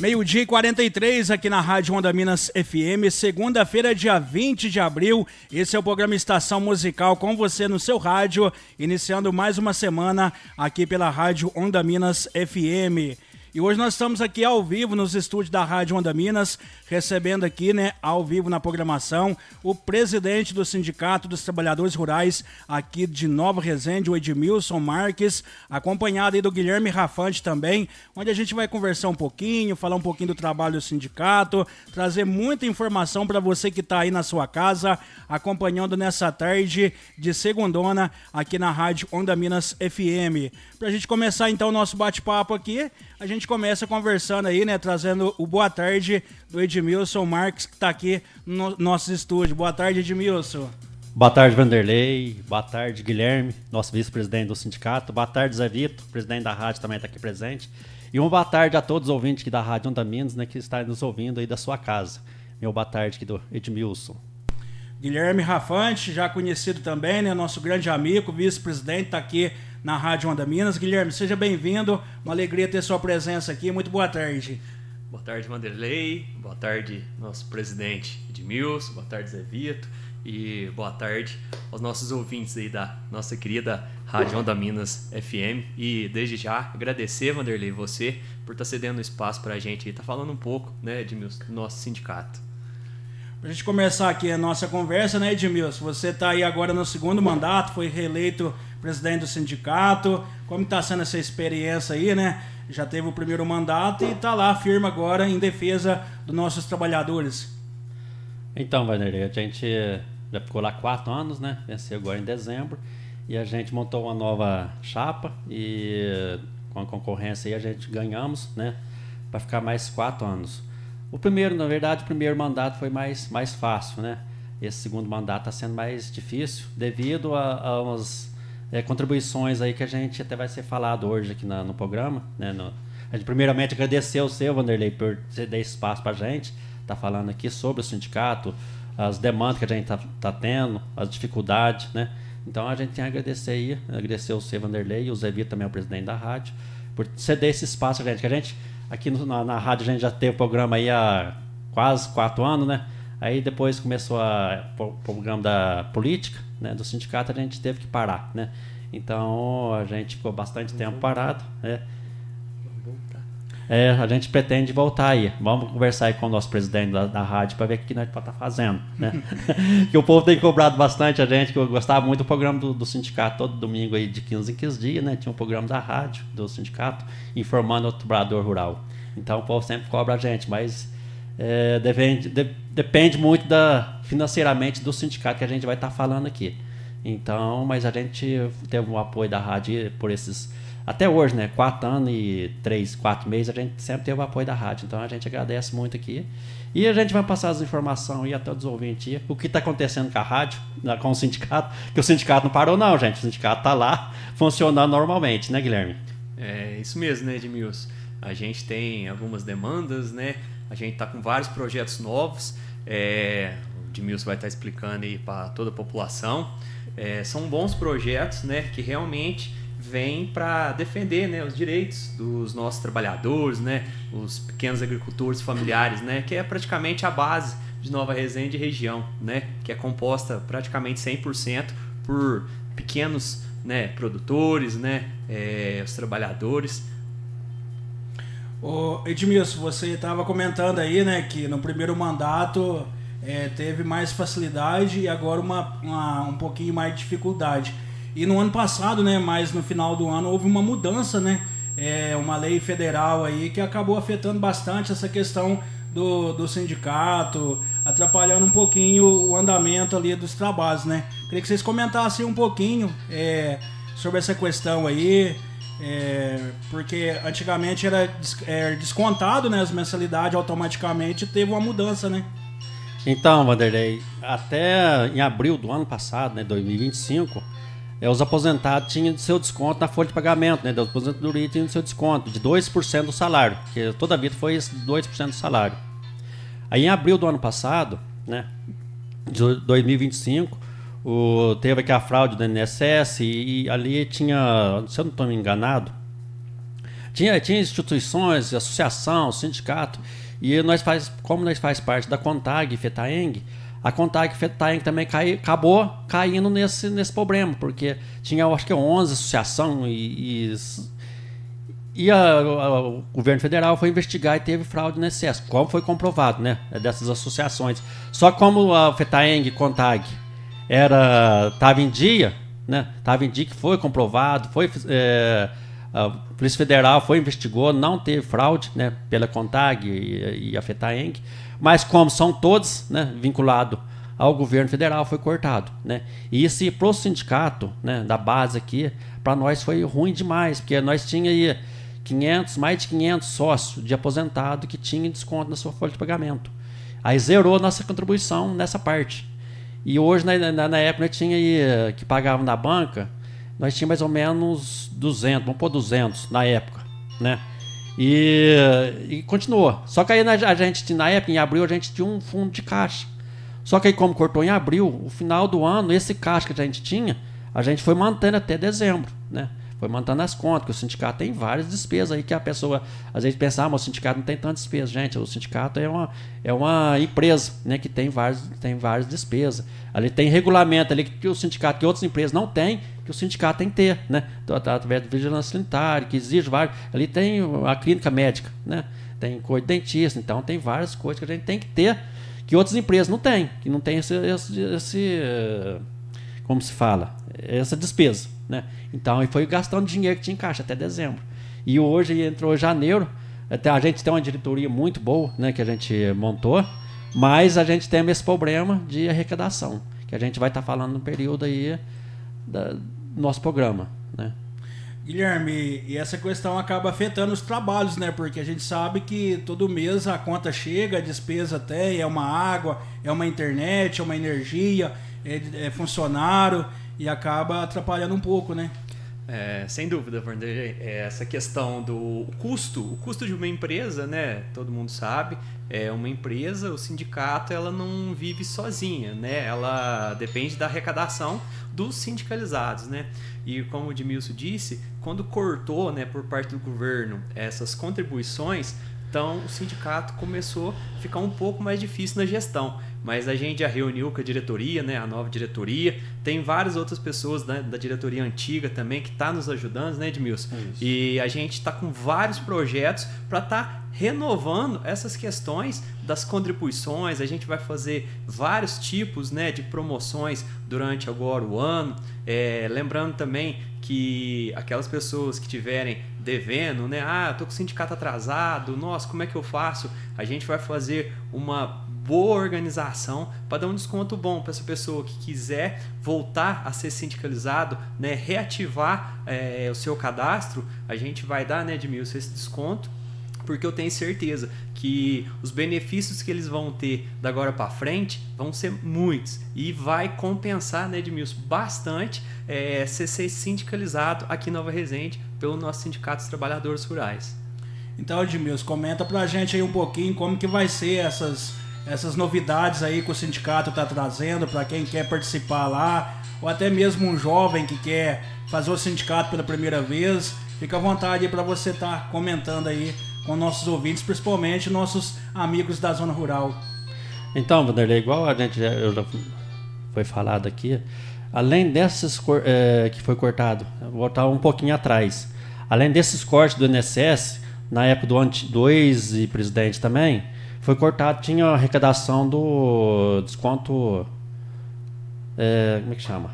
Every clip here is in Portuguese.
Meio-dia e 43 aqui na Rádio Onda Minas FM, segunda-feira, dia 20 de abril. Esse é o programa Estação Musical com você no seu rádio, iniciando mais uma semana aqui pela Rádio Onda Minas FM. E hoje nós estamos aqui ao vivo nos estúdios da Rádio Onda Minas, recebendo aqui, ao vivo na programação, o presidente do Sindicato dos Trabalhadores Rurais aqui de Nova Resende, o Edmilson Marques, acompanhado aí do Guilherme Rafante também, onde a gente vai conversar um pouquinho, falar um pouquinho do trabalho do sindicato, trazer muita informação para você que está aí na sua casa, acompanhando nessa tarde de segundona aqui na Rádio Onda Minas FM. Para a gente começar então o nosso bate-papo aqui, a gente começa conversando aí, trazendo o boa tarde do Edmilson Marques, que está aqui no nosso estúdio. Boa tarde, Edmilson. Boa tarde, Vanderlei. Boa tarde, Guilherme, nosso vice-presidente do sindicato. Boa tarde, Zé Vito, presidente da rádio, também está aqui presente. E uma boa tarde a todos os ouvintes aqui da Rádio Onda Minas, que está nos ouvindo aí da sua casa. Meu boa tarde aqui do Edmilson. Guilherme Rafante, já conhecido também, nosso grande amigo, vice-presidente, está aqui na Rádio Onda Minas. Guilherme, seja bem-vindo, uma alegria ter sua presença aqui, muito boa tarde. Boa tarde, Vanderlei, boa tarde, nosso presidente Edmilson, boa tarde, Zé Vito, e boa tarde aos nossos ouvintes aí da nossa querida Rádio Onda Minas FM. E desde já agradecer, Vanderlei, você por estar cedendo espaço para a gente e estar falando um pouco, Edmilson, do nosso sindicato. Para a gente começar aqui a nossa conversa, Edmilson, você está aí agora no segundo mandato, foi reeleito presidente do sindicato. Como está sendo essa experiência aí, Já teve o primeiro mandato e está lá firme agora em defesa dos nossos trabalhadores. Então, Vanderlei, a gente já ficou lá 4 anos, Venceu agora em dezembro, e a gente montou uma nova chapa e com a concorrência aí a gente ganhamos, para ficar mais 4 anos. O primeiro mandato foi mais fácil, Esse segundo mandato está sendo mais difícil devido a umas contribuições aí que a gente até vai ser falado hoje aqui no programa, A gente primeiramente agradecer ao seu, Vanderlei, por ceder esse espaço para a gente, tá falando aqui sobre o sindicato, as demandas que a gente tá tendo, as dificuldades, Então a gente tem que agradecer ao seu, Vanderlei, e o Zé Vitor também, o presidente da rádio, por ceder esse espaço a gente, que a gente aqui na rádio a gente já teve o programa aí há quase 4 anos, Aí depois começou o programa da política, do sindicato, a gente teve que parar, Então a gente ficou bastante tempo parado, a gente pretende voltar aí. Vamos conversar aí com o nosso presidente da rádio para ver o que nós podemos estar fazendo, Que o povo tem cobrado bastante a gente, que eu gostava muito do programa do sindicato, todo domingo aí de 15 em 15 dias, Tinha um programa da rádio, do sindicato, informando o trabalhador rural. Então o povo sempre cobra a gente, mas depende muito financeiramente do sindicato que a gente vai estar falando aqui. Então, mas a gente teve o apoio da rádio por esses... Até hoje, 4 anos e 4 meses, a gente sempre teve o apoio da rádio. Então a gente agradece muito aqui. E a gente vai passar as informações aí a todos os ouvintes. O que está acontecendo com a rádio, com o sindicato. Que o sindicato não parou não, gente. O sindicato está lá funcionando normalmente, Guilherme? É isso mesmo, Edmilson. A gente tem algumas demandas, A gente está com vários projetos novos. O Edmilson vai estar explicando aí para toda a população. São bons projetos, que realmente vêm para defender, os direitos dos nossos trabalhadores, os pequenos agricultores familiares, que é praticamente a base de Nova Resende e região, que é composta praticamente 100% por pequenos produtores, os trabalhadores. Ô Edmilson, você estava comentando aí, que no primeiro mandato teve mais facilidade e agora um pouquinho mais de dificuldade. E no ano passado, mais no final do ano, houve uma mudança, uma lei federal aí que acabou afetando bastante essa questão do sindicato, atrapalhando um pouquinho o andamento ali dos trabalhos, Queria que vocês comentassem um pouquinho sobre essa questão aí, porque antigamente era descontado, as mensalidades automaticamente, teve uma mudança, Então, Vanderlei, até em abril do ano passado, 2025, os aposentados tinham seu desconto na folha de pagamento, da aposentadoria tinham seu desconto de 2% do salário, que toda a vida foi esse 2% do salário. Aí em abril do ano passado, de 2025, teve aqui a fraude do INSS e ali tinha, se eu não estou me enganado, Tinha instituições, associação, sindicato, e como nós faz parte da CONTAG FETAENG, a CONTAG FETAENG também acabou caindo nesse problema, porque tinha, acho que 11 associações o governo federal foi investigar e teve fraude no excesso, como foi comprovado, né, dessas associações. Só como a FETAENG e CONTAG estava em dia, né, estava em dia que foi comprovado, a Polícia Federal investigou, não teve fraude, né, pela CONTAG e a FETAENG, mas como são todos, né, vinculados ao governo federal, foi cortado, né? E isso para o sindicato, né, da base aqui, para nós foi ruim demais, porque nós tínhamos mais de 500 sócios de aposentado que tinham desconto na sua folha de pagamento. Aí zerou nossa contribuição nessa parte. E hoje, na época, nós tinha que pagava na banca, nós tínhamos mais ou menos 200, vamos pôr 200 na época, né? E continuou. Só que aí a gente, na época, em abril, a gente tinha um fundo de caixa. Só que aí, como cortou em abril, o final do ano, esse caixa que a gente tinha, a gente foi mantendo até dezembro, né? Foi mantendo as contas, porque o sindicato tem várias despesas aí que a pessoa, às vezes, pensa, mas o sindicato não tem tanta despesa. Gente, o sindicato é uma empresa, né, que tem várias despesas. Ali tem regulamento ali que o sindicato, que outras empresas não têm, que o sindicato tem que ter, né? Através de vigilância sanitária, que exige vários. Ali tem a clínica médica, né? Tem coisa de dentista, então tem várias coisas que a gente tem que ter, que outras empresas não têm, que não tem esse como se fala, essa despesa, né? Então, foi gastando dinheiro que tinha em caixa até dezembro. E hoje, entrou janeiro, a gente tem uma diretoria muito boa, né, que a gente montou, mas a gente tem esse problema de arrecadação, que a gente vai estar falando no período aí do nosso programa, né? Guilherme, e essa questão acaba afetando os trabalhos, né? Porque a gente sabe que todo mês a conta chega, a despesa tem, é uma água, é uma internet, é uma energia, é funcionário, e acaba atrapalhando um pouco, né? Sem dúvida, Vanderlei. Essa questão do custo, o custo de uma empresa, né? Todo mundo sabe, uma empresa, o sindicato, ela não vive sozinha, né? Ela depende da arrecadação dos sindicalizados, né? E como o Edmilson disse, quando cortou, né, por parte do governo essas contribuições, então o sindicato começou a ficar um pouco mais difícil na gestão. Mas a gente já reuniu com a diretoria, né, a nova diretoria. Tem várias outras pessoas, né, da diretoria antiga também que estão nos ajudando, né, Edmilson? Isso. E a gente está com vários projetos para estar renovando essas questões das contribuições. A gente vai fazer vários tipos, né, de promoções durante agora o ano. Lembrando também que aquelas pessoas que tiverem devendo, né, tô com o sindicato atrasado, nossa, como é que eu faço? A gente vai fazer uma boa organização para dar um desconto bom para essa pessoa que quiser voltar a ser sindicalizado, né, reativar o seu cadastro. A gente vai dar, né, Edmilson, esse desconto, porque eu tenho certeza que os benefícios que eles vão ter da agora para frente vão ser muitos e vai compensar, né, Edmilson, bastante ser sindicalizado aqui em Nova Resende pelo nosso Sindicato dos Trabalhadores Rurais. Então, Edmilson, comenta pra gente aí um pouquinho como que vai ser essas novidades aí que o sindicato está trazendo para quem quer participar lá, ou até mesmo um jovem que quer fazer o sindicato pela primeira vez. Fica à vontade aí para você estar comentando aí com nossos ouvintes, principalmente nossos amigos da zona rural. Então, Vanderlei, igual já foi falado aqui, além desses que foi cortado, vou voltar um pouquinho atrás, além desses cortes do INSS, na época do ex-presidente também, foi cortado, tinha a arrecadação do desconto, como é que chama?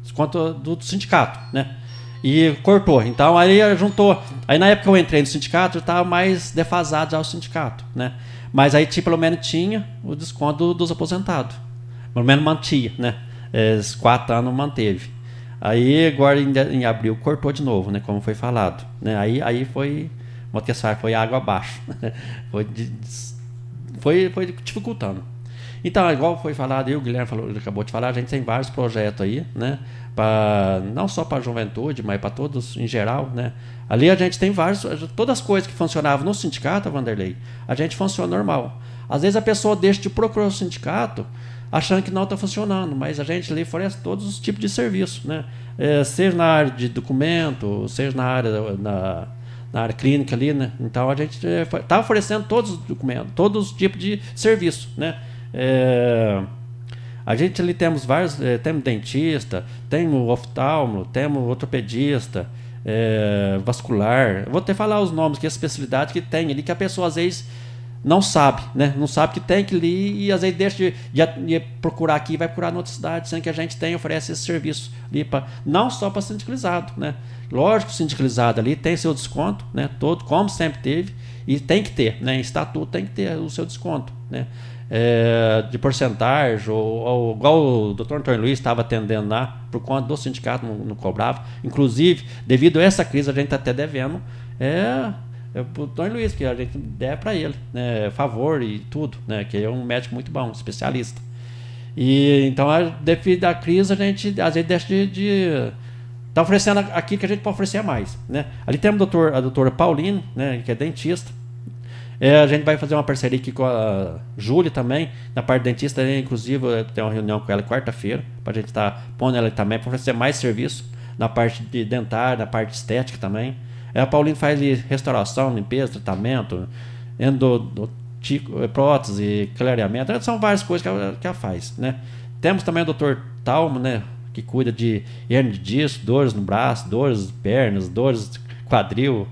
Desconto do sindicato, né? E cortou. Então aí juntou. Aí na época que eu entrei no sindicato, eu estava mais defasado ao sindicato, né? Mas aí pelo menos tinha o desconto dos aposentados. Pelo menos mantinha, né? Esses 4 anos manteve. Aí agora em abril cortou de novo, né? Como foi falado, né? Aí foi água abaixo. Foi dificultando. Então, igual foi falado, o Guilherme acabou de falar, a gente tem vários projetos aí, né? Não só para a juventude, mas para todos em geral, né? Ali a gente tem todas as coisas que funcionavam no sindicato, Vanderlei, a gente funciona normal. Às vezes a pessoa deixa de procurar o sindicato achando que não está funcionando, mas a gente ali oferece todos os tipos de serviço, né? Seja na área de documento, seja na área na área clínica ali, né? Então a gente está oferecendo todos os documentos, todos os tipos de serviço, né? A gente ali temos vários, temos dentista, temos oftalmo, temos ortopedista, vascular. Vou até falar os nomes, que é a especialidade que tem ali, que a pessoa às vezes não sabe, né? Não sabe que tem que ir e às vezes deixa de procurar aqui e vai procurar na outra cidade, sendo que a gente oferece esse serviço ali não só para sindicalizado, né? Lógico que o sindicalizado ali tem seu desconto, né? Todo, como sempre teve, e tem que ter, né? Em estatuto tem que ter o seu desconto, né? De porcentagem, ou igual o Dr. Antônio Luiz estava atendendo lá, por conta do sindicato não cobrava. Inclusive, devido a essa crise, a gente está até devendo o Antônio Luiz, que a gente deve para ele, né, favor e tudo, né, que é um médico muito bom, especialista. E então, devido à crise, a gente às vezes deixa de tá oferecendo aquilo que a gente pode oferecer mais, né? Ali temos a doutora Paulina, né, que é dentista. A gente vai fazer uma parceria aqui com a Júlia também, na parte de dentista, inclusive tem uma reunião com ela quarta-feira, para a gente estar pondo ela também, para oferecer mais serviço na parte de dentária, na parte estética também. A Paulina faz restauração, limpeza, tratamento, prótese, clareamento, são várias coisas que ela faz, né? Temos também o Dr. Talmo, né, que cuida de hernia de disco, dores no braço, dores de pernas, dores de quadril,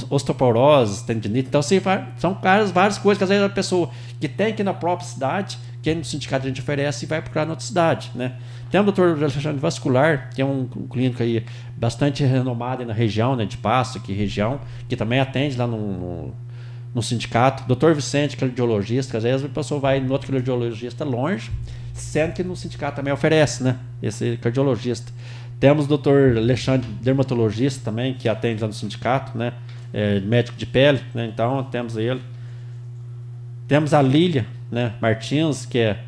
osteoporose, tendinite. Então, assim, são várias coisas que às vezes a pessoa que tem aqui na própria cidade, que no sindicato a gente oferece e vai procurar na outra cidade, né? Tem o Dr. Alexandre Vascular, que é um clínico aí bastante renomado aí na região, né, de Pasto, aqui região, que também atende lá no sindicato. Dr. Vicente, cardiologista, que às vezes a pessoa vai no outro cardiologista longe, sendo que no sindicato também oferece, né, esse cardiologista. Temos o Dr. Alexandre, dermatologista também, que atende lá no sindicato, né, médico de pele, né, então temos ele. Temos a Lília, né, Martins, que é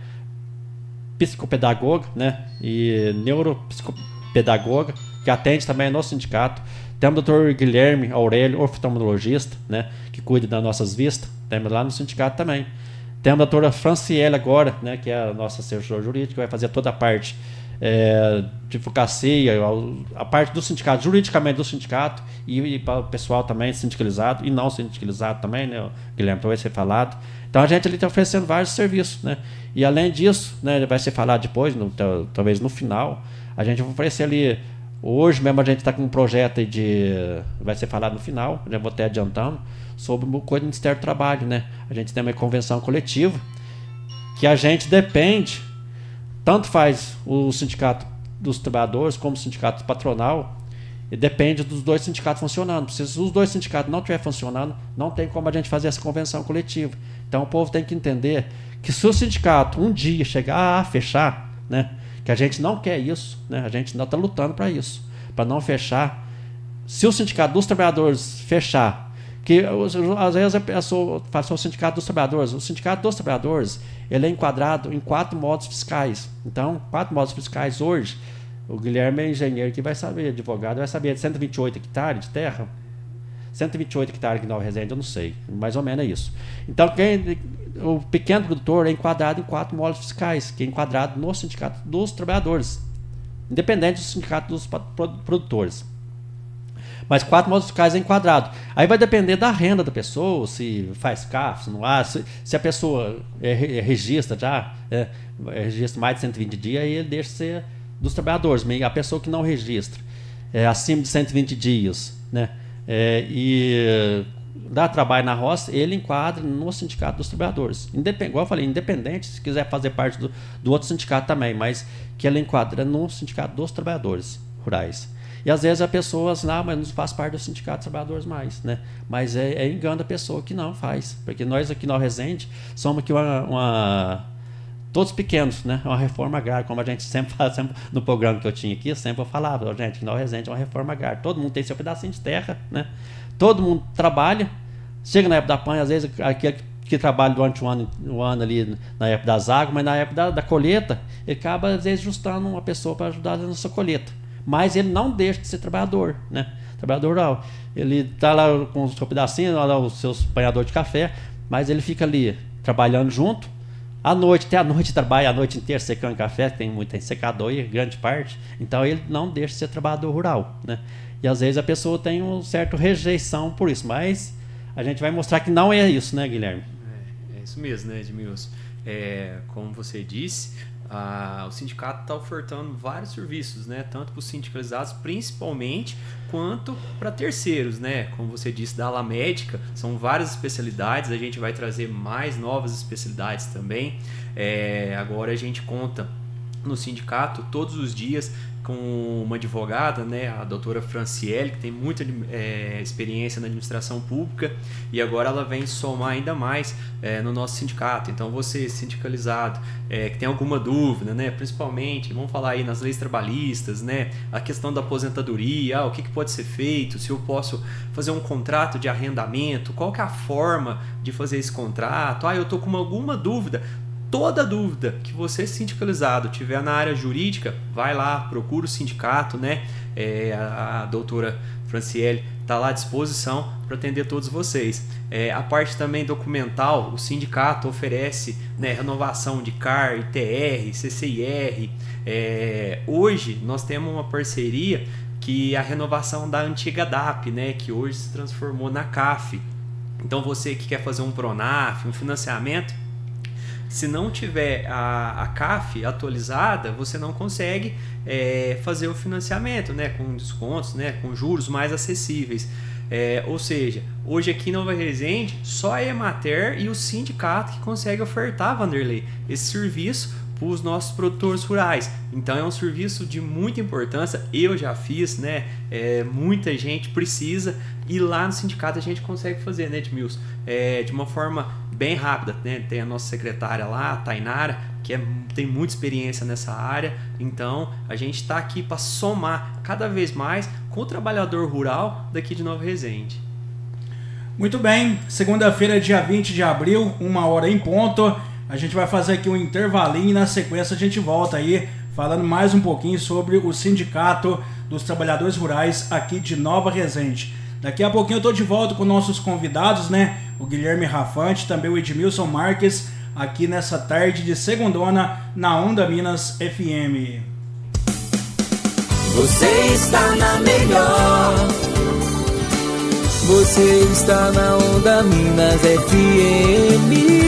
psicopedagoga, né, e neuropsicopedagoga, que atende também no sindicato. Temos o Dr. Guilherme Aurélio, oftalmologista, né, que cuida das nossas vistas, temos lá no sindicato também. Temos a doutora Franciele agora, né, que é a nossa assessora jurídica, que vai fazer toda a parte de advocacia, a parte do sindicato, juridicamente do sindicato, e para o pessoal também sindicalizado e não sindicalizado também, né, o Guilherme, então vai ser falado. Então a gente ali está oferecendo vários serviços, né? E além disso, né, vai ser falado depois, talvez no final, a gente vai oferecer ali. Hoje mesmo a gente está com um projeto aí vai ser falado no final, já vou até adiantando, sobre o coisa do Ministério do Trabalho, né? A gente tem uma convenção coletiva que a gente depende, tanto faz o sindicato dos trabalhadores como o sindicato patronal, e depende dos dois sindicatos funcionando. Se os dois sindicatos não estiverem funcionando, não tem como a gente fazer essa convenção coletiva. Então o povo tem que entender que se o sindicato um dia chegar a fechar, né, que a gente não quer isso, né, a gente não está lutando para isso, para não fechar. Se o sindicato dos trabalhadores fechar, que às vezes a pessoa fala o sindicato dos trabalhadores, ele é enquadrado em 4 modos fiscais. Então, 4 modos fiscais hoje, o Guilherme é engenheiro que vai saber, advogado vai saber, de 128 hectares de terra, 128 hectares aqui em Nova Resende, eu não sei, mais ou menos é isso. Então, o pequeno produtor é enquadrado em 4 modos fiscais, que é enquadrado no sindicato dos trabalhadores, independente do sindicato dos produtores. Mas 4 modos fiscais é enquadrado. Aí vai depender da renda da pessoa, se faz CAF, se não há, se a pessoa registra já, registra mais de 120 dias, aí ele deixa de ser dos trabalhadores. A pessoa que não registra acima de 120 dias, né, e dá trabalho na roça, ele enquadra no sindicato dos trabalhadores. Igual eu falei, independente, se quiser fazer parte do outro sindicato também, mas que ele enquadra no sindicato dos trabalhadores rurais. E às vezes a pessoa mas não faz parte do sindicato dos trabalhadores mais, né? Mas engano da pessoa que não faz. Porque nós aqui na Resende somos aqui todos pequenos, né? Uma reforma agrária, como a gente sempre fala, no programa que eu tinha aqui, sempre eu falava, gente, que na Resende é uma reforma agrária. Todo mundo tem seu pedacinho de terra, né? Todo mundo trabalha, chega na época da panha, às vezes aquele que trabalha durante um ano ali na época das águas, mas na época da colheita, ele acaba às vezes justando uma pessoa para ajudar na sua colheita. Mas ele não deixa de ser trabalhador, né? Trabalhador rural. Ele está lá com o seu pedacinho, lá os seus apanhadores de café, mas ele fica ali trabalhando junto À noite, até à noite, trabalha a noite inteira secando café, tem secador aí, grande parte. Então ele não deixa de ser trabalhador rural, né? E às vezes a pessoa tem um certo rejeição por isso, mas a gente vai mostrar que não é isso, né, Guilherme? É isso mesmo, né, Edmilson? Como você disse, o sindicato está ofertando vários serviços, né? Tanto para os sindicalizados, principalmente, quanto para terceiros, né? Como você disse, da ala médica, são várias especialidades, a gente vai trazer mais novas especialidades também. Agora a gente conta no sindicato todos os dias com uma advogada, né, a doutora Franciele, que tem muita experiência na administração pública, e agora ela vem somar ainda mais no nosso sindicato. Então você, sindicalizado, que tem alguma dúvida, né, principalmente, vamos falar aí nas leis trabalhistas, né, a questão da aposentadoria, o que pode ser feito, se eu posso fazer um contrato de arrendamento, qual que é a forma de fazer esse contrato, eu estou com alguma dúvida. Toda dúvida que você, sindicalizado, tiver na área jurídica, vai lá, procura o sindicato, né? A doutora Franciele está lá à disposição para atender todos vocês. A parte também documental, o sindicato oferece, né, renovação de CAR, ITR, CCIR. Hoje nós temos uma parceria que é a renovação da antiga DAP, né, que hoje se transformou na CAF. Então você que quer fazer um PRONAF, um financiamento, se não tiver a CAF atualizada, você não consegue fazer o financiamento, né, com descontos, né, com juros mais acessíveis. Ou seja, hoje aqui em Nova Resende, só a Emater e o sindicato que consegue ofertar, Vanderlei, esse serviço para os nossos produtores rurais. Então é um serviço de muita importância, eu já fiz, né? Muita gente precisa, e lá no sindicato a gente consegue fazer, né, Edmilson? De uma forma bem rápida, né? Tem a nossa secretária lá, a Tainara, que tem muita experiência nessa área. Então a gente está aqui para somar cada vez mais com o trabalhador rural daqui de Nova Resende. Muito bem, segunda-feira, dia 20 de abril, 1h em ponto. A gente vai fazer aqui um intervalinho e na sequência a gente volta aí falando mais um pouquinho sobre o Sindicato dos Trabalhadores Rurais aqui de Nova Resende. Daqui a pouquinho eu estou de volta com nossos convidados, né? O Guilherme Rafante, também o Edmilson Marques, aqui nessa tarde de segundona na Onda Minas FM. Você está na melhor. Você está na Onda Minas FM.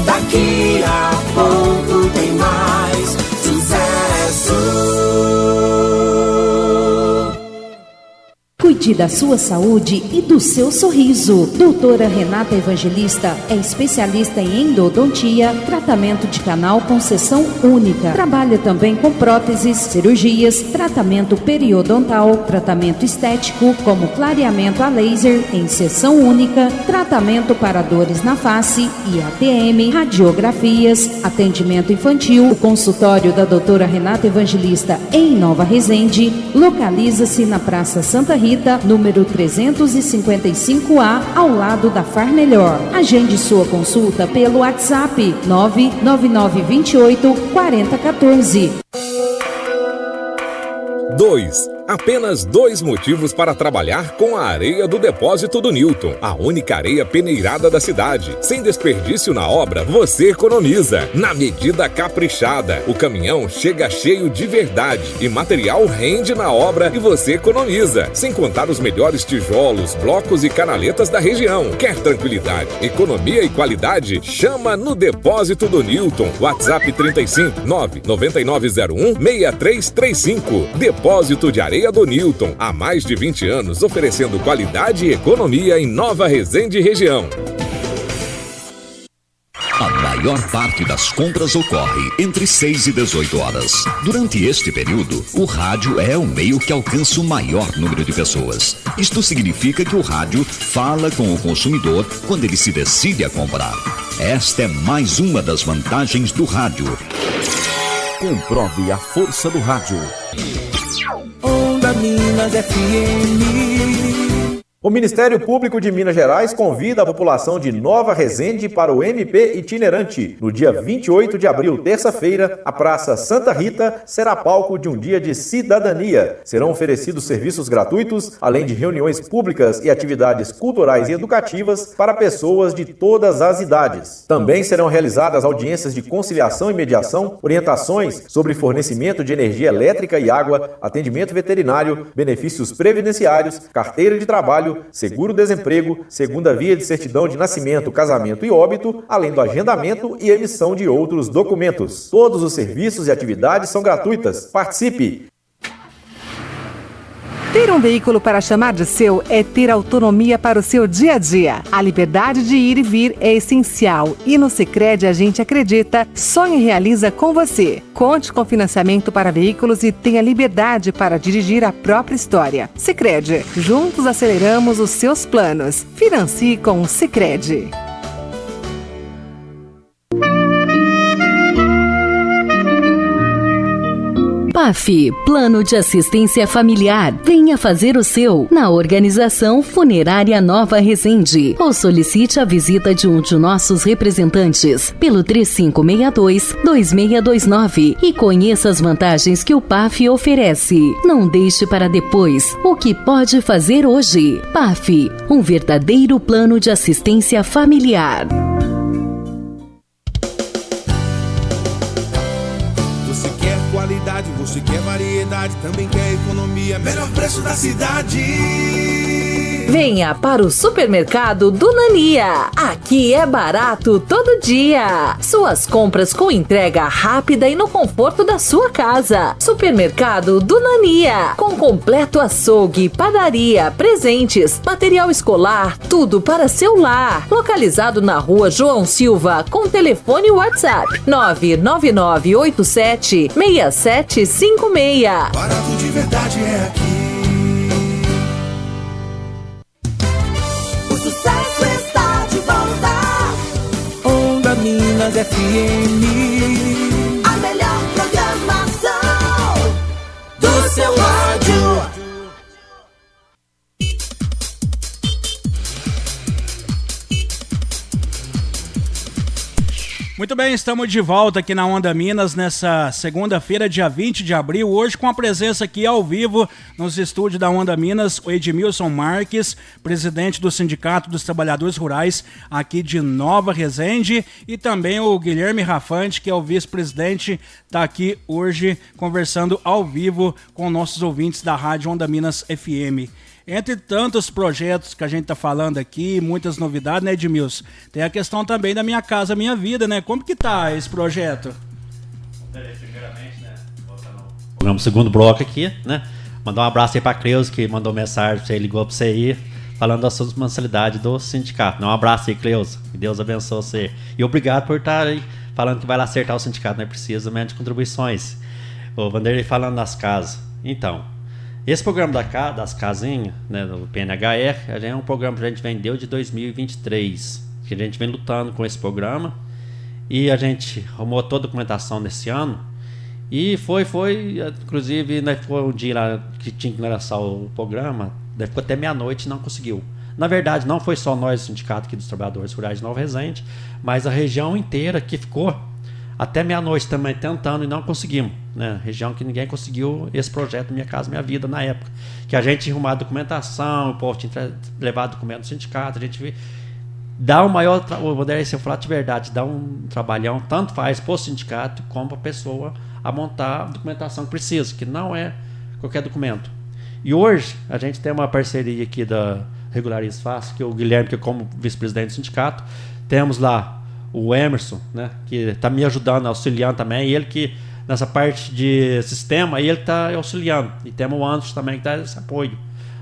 Daqui a pouco tem mais sucesso. Cuide da sua saúde e do seu sorriso. Doutora Renata Evangelista é especialista em endodontia, tratamento de canal com seção única. Trabalha também com próteses, cirurgias, tratamento periodontal, tratamento estético, como clareamento a laser em seção única, tratamento para dores na face e ATM, radiografias, atendimento infantil. O consultório da doutora Renata Evangelista em Nova Resende localiza-se na Praça Santa Rita, número 355A, ao lado da Far Melhor. Agende sua consulta pelo WhatsApp 99928 4014. Apenas 2 motivos para trabalhar com a areia do depósito do Newton, a única areia peneirada da cidade. Sem desperdício na obra, você economiza. Na medida caprichada, o caminhão chega cheio de verdade e material rende na obra e você economiza. Sem contar os melhores tijolos, blocos e canaletas da região. Quer tranquilidade, economia e qualidade? Chama no depósito do Newton. WhatsApp 35 99901 6335. Depósito de areia do Newton, há mais de 20 anos oferecendo qualidade e economia em Nova Resende região. A maior parte das compras ocorre entre 6 e 18 horas. Durante este período, o rádio é o meio que alcança o maior número de pessoas. Isto significa que o rádio fala com o consumidor quando ele se decide a comprar. Esta é mais uma das vantagens do rádio. Comprove a força do rádio. Onda Minas FM. O Ministério Público de Minas Gerais convida a população de Nova Resende para o MP itinerante. No dia 28 de abril, terça-feira, a Praça Santa Rita será palco de um dia de cidadania. Serão oferecidos serviços gratuitos, além de reuniões públicas e atividades culturais e educativas para pessoas de todas as idades. Também serão realizadas audiências de conciliação e mediação, orientações sobre fornecimento de energia elétrica e água, atendimento veterinário, benefícios previdenciários, carteira de trabalho, seguro-desemprego, segunda via de certidão de nascimento, casamento e óbito, além do agendamento e emissão de outros documentos. Todos os serviços e atividades são gratuitas. Participe! Ter um veículo para chamar de seu é ter autonomia para o seu dia a dia. A liberdade de ir e vir é essencial e no Sicredi a gente acredita, sonha e realiza com você. Conte com financiamento para veículos e tenha liberdade para dirigir a própria história. Sicredi, juntos aceleramos os seus planos. Financie com o Sicredi. PAF, Plano de Assistência Familiar. Venha fazer o seu na Organização Funerária Nova Resende ou solicite a visita de um de nossos representantes pelo 3562-2629 e conheça as vantagens que o PAF oferece. Não deixe para depois o que pode fazer hoje. PAF, um verdadeiro plano de assistência familiar. Você quer variedade, também quer economia, melhor preço da cidade. Venha para o supermercado do Nania. Aqui é barato todo dia. Suas compras com entrega rápida e no conforto da sua casa. Supermercado do Nania, com completo açougue, padaria, presentes, material escolar, tudo para seu lar. Localizado na Rua João Silva, com telefone WhatsApp 99987-6756. Barato de verdade é aqui. Minas FM, a melhor programação do seu rádio. Muito bem, estamos de volta aqui na Onda Minas nessa segunda-feira, dia 20 de abril, hoje com a presença aqui ao vivo nos estúdios da Onda Minas, o Edmilson Marques, presidente do Sindicato dos Trabalhadores Rurais aqui de Nova Resende, e também o Guilherme Rafante, que é o vice-presidente, está aqui hoje conversando ao vivo com nossos ouvintes da Rádio Onda Minas FM. Entre tantos projetos que a gente tá falando aqui, muitas novidades, né, Edmilson? Tem a questão também da Minha Casa Minha Vida, né? Como que tá esse projeto? Primeiramente, né, vamos no segundo bloco aqui, né? Mandar um abraço aí pra Cleusa, que mandou mensagem, você ligou pra você aí, falando das suas mensalidades do sindicato. Um abraço aí, Cleusa, que Deus abençoe você. E obrigado por estar aí falando que vai lá acertar o sindicato, não é preciso mesmo de contribuições. O Vanderlei falando das casas. Então, esse programa das casinhas, né, do PNHR, é um programa que a gente vendeu de 2023, que a gente vem lutando com esse programa, e a gente arrumou toda a documentação nesse ano, e foi, inclusive, né, foi um dia lá que tinha que lançar o programa, né, ficou até meia-noite e não conseguiu. Na verdade, não foi só nós, o Sindicato aqui dos Trabalhadores Rurais de Nova Resende, mas a região inteira que ficou até meia-noite também tentando e não conseguimos, né? Região que ninguém conseguiu esse projeto Minha Casa Minha Vida na época. Que a gente tinha arrumado documentação, o povo tinha levado documento do sindicato, a gente dá um maior, se eu falar de verdade, dá um trabalhão, tanto faz para o sindicato como para a pessoa a montar a documentação que precisa, que não é qualquer documento. E hoje a gente tem uma parceria aqui da Regularize Fácil, que é o Guilherme, que é como vice-presidente do sindicato, temos lá o Emerson, né, que está me ajudando, auxiliando também, e ele que, nessa parte de sistema, ele está auxiliando. E temos o Anderson também, que dá esse apoio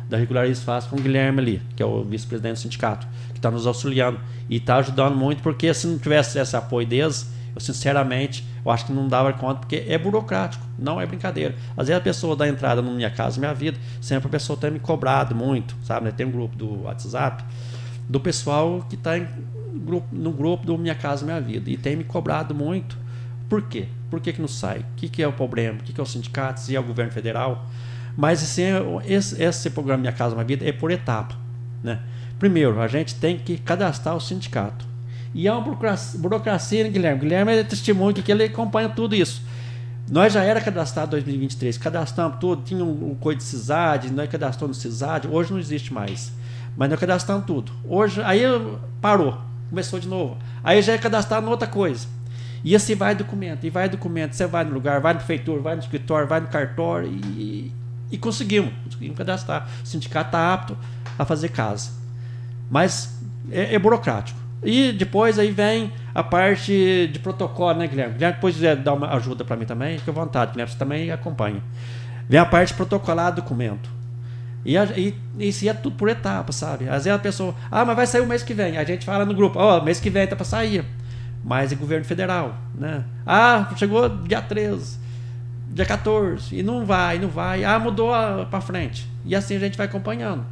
da Regularize Fácil com o Guilherme ali, que é o vice-presidente do sindicato, que está nos auxiliando. E está ajudando muito, porque se não tivesse esse apoio deles, eu sinceramente, eu acho que não dava conta, porque é burocrático, não é brincadeira. Às vezes a pessoa dá entrada no Minha Casa Minha Vida, sempre a pessoa tem me cobrado muito, sabe? Tem um grupo do WhatsApp, do pessoal que está no grupo do Minha Casa Minha Vida, e tem me cobrado muito. Por quê? Por que não sai? O que é o problema? O que é o sindicato? Se é o governo federal? Mas assim, esse programa Minha Casa Minha Vida é por etapa. né? Primeiro, a gente tem que cadastrar o sindicato. E é uma burocracia, né, Guilherme? Guilherme é testemunho que ele acompanha tudo isso. Nós já era cadastrado em 2023, cadastramos tudo, tinha um coisa de CISAD, nós cadastramos no CISAD, hoje não existe mais. Mas nós cadastramos tudo. Hoje, aí parou, começou de novo. Aí já é cadastrado em outra coisa. E assim vai documento, você vai no lugar, vai na prefeitura, vai no escritório, vai no cartório e conseguimos cadastrar. O sindicato está apto a fazer casa. Mas é burocrático. E depois aí vem a parte de protocolo, né, Guilherme? Guilherme depois quiser dar uma ajuda para mim também, fica à vontade, Guilherme, você também acompanha. Vem a parte de protocolar documento. E isso é tudo por etapa, sabe? Às vezes a pessoa, mas vai sair o mês que vem. A gente fala no grupo, mês que vem tá para sair. Mas é governo federal, né? Chegou dia 13, dia 14, e não vai. Mudou para frente. E assim a gente vai acompanhando.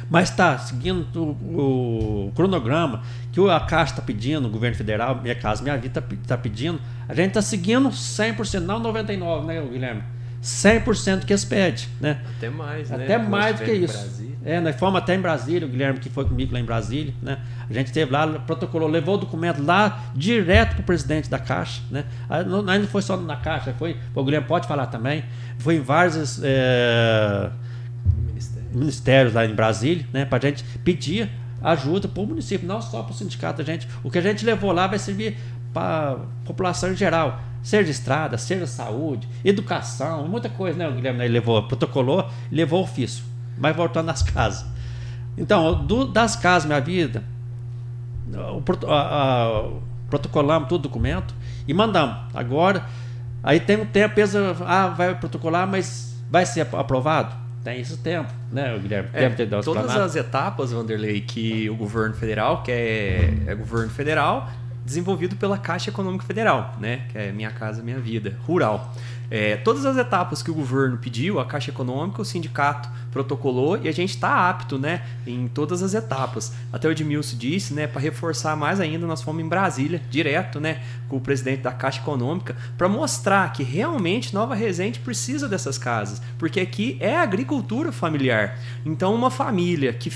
Mas está seguindo o cronograma que a Caixa está pedindo, o governo federal, Minha Casa Minha Vida está pedindo, a gente está seguindo 100%, não 99%, né, Guilherme? 100% que eles pedem, né? Até mais, né? Até mais do que isso. Nós fomos até em Brasília, o Guilherme que foi comigo lá em Brasília, né? A gente esteve lá, protocolou, levou o documento lá direto para o presidente da Caixa, né? Não foi só na Caixa, o Guilherme pode falar também, foi em vários ministérios lá em Brasília, né? Para a gente pedir ajuda para o município, não só para o sindicato. O que a gente levou lá vai servir para a população em geral. Seja estrada, seja saúde, educação, muita coisa, né? O Guilherme ele protocolou, levou o ofício, mas voltando às casas. Então, das casas Minha Vida, protocolamos todo o documento e mandamos. Agora, aí tem um tempo, vai protocolar, mas vai ser aprovado? Tem esse tempo, né, Guilherme? Todas as etapas, Vanderlei, que o governo federal, que é governo federal, desenvolvido pela Caixa Econômica Federal, né? Que é Minha Casa Minha Vida, rural. Todas as etapas que o governo pediu, a Caixa Econômica, o sindicato protocolou e a gente está apto, né, em todas as etapas. Até o Edmilson disse, né, para reforçar mais ainda, nós fomos em Brasília, direto, né, com o presidente da Caixa Econômica, para mostrar que realmente Nova Resende precisa dessas casas, porque aqui é agricultura familiar. Então uma família que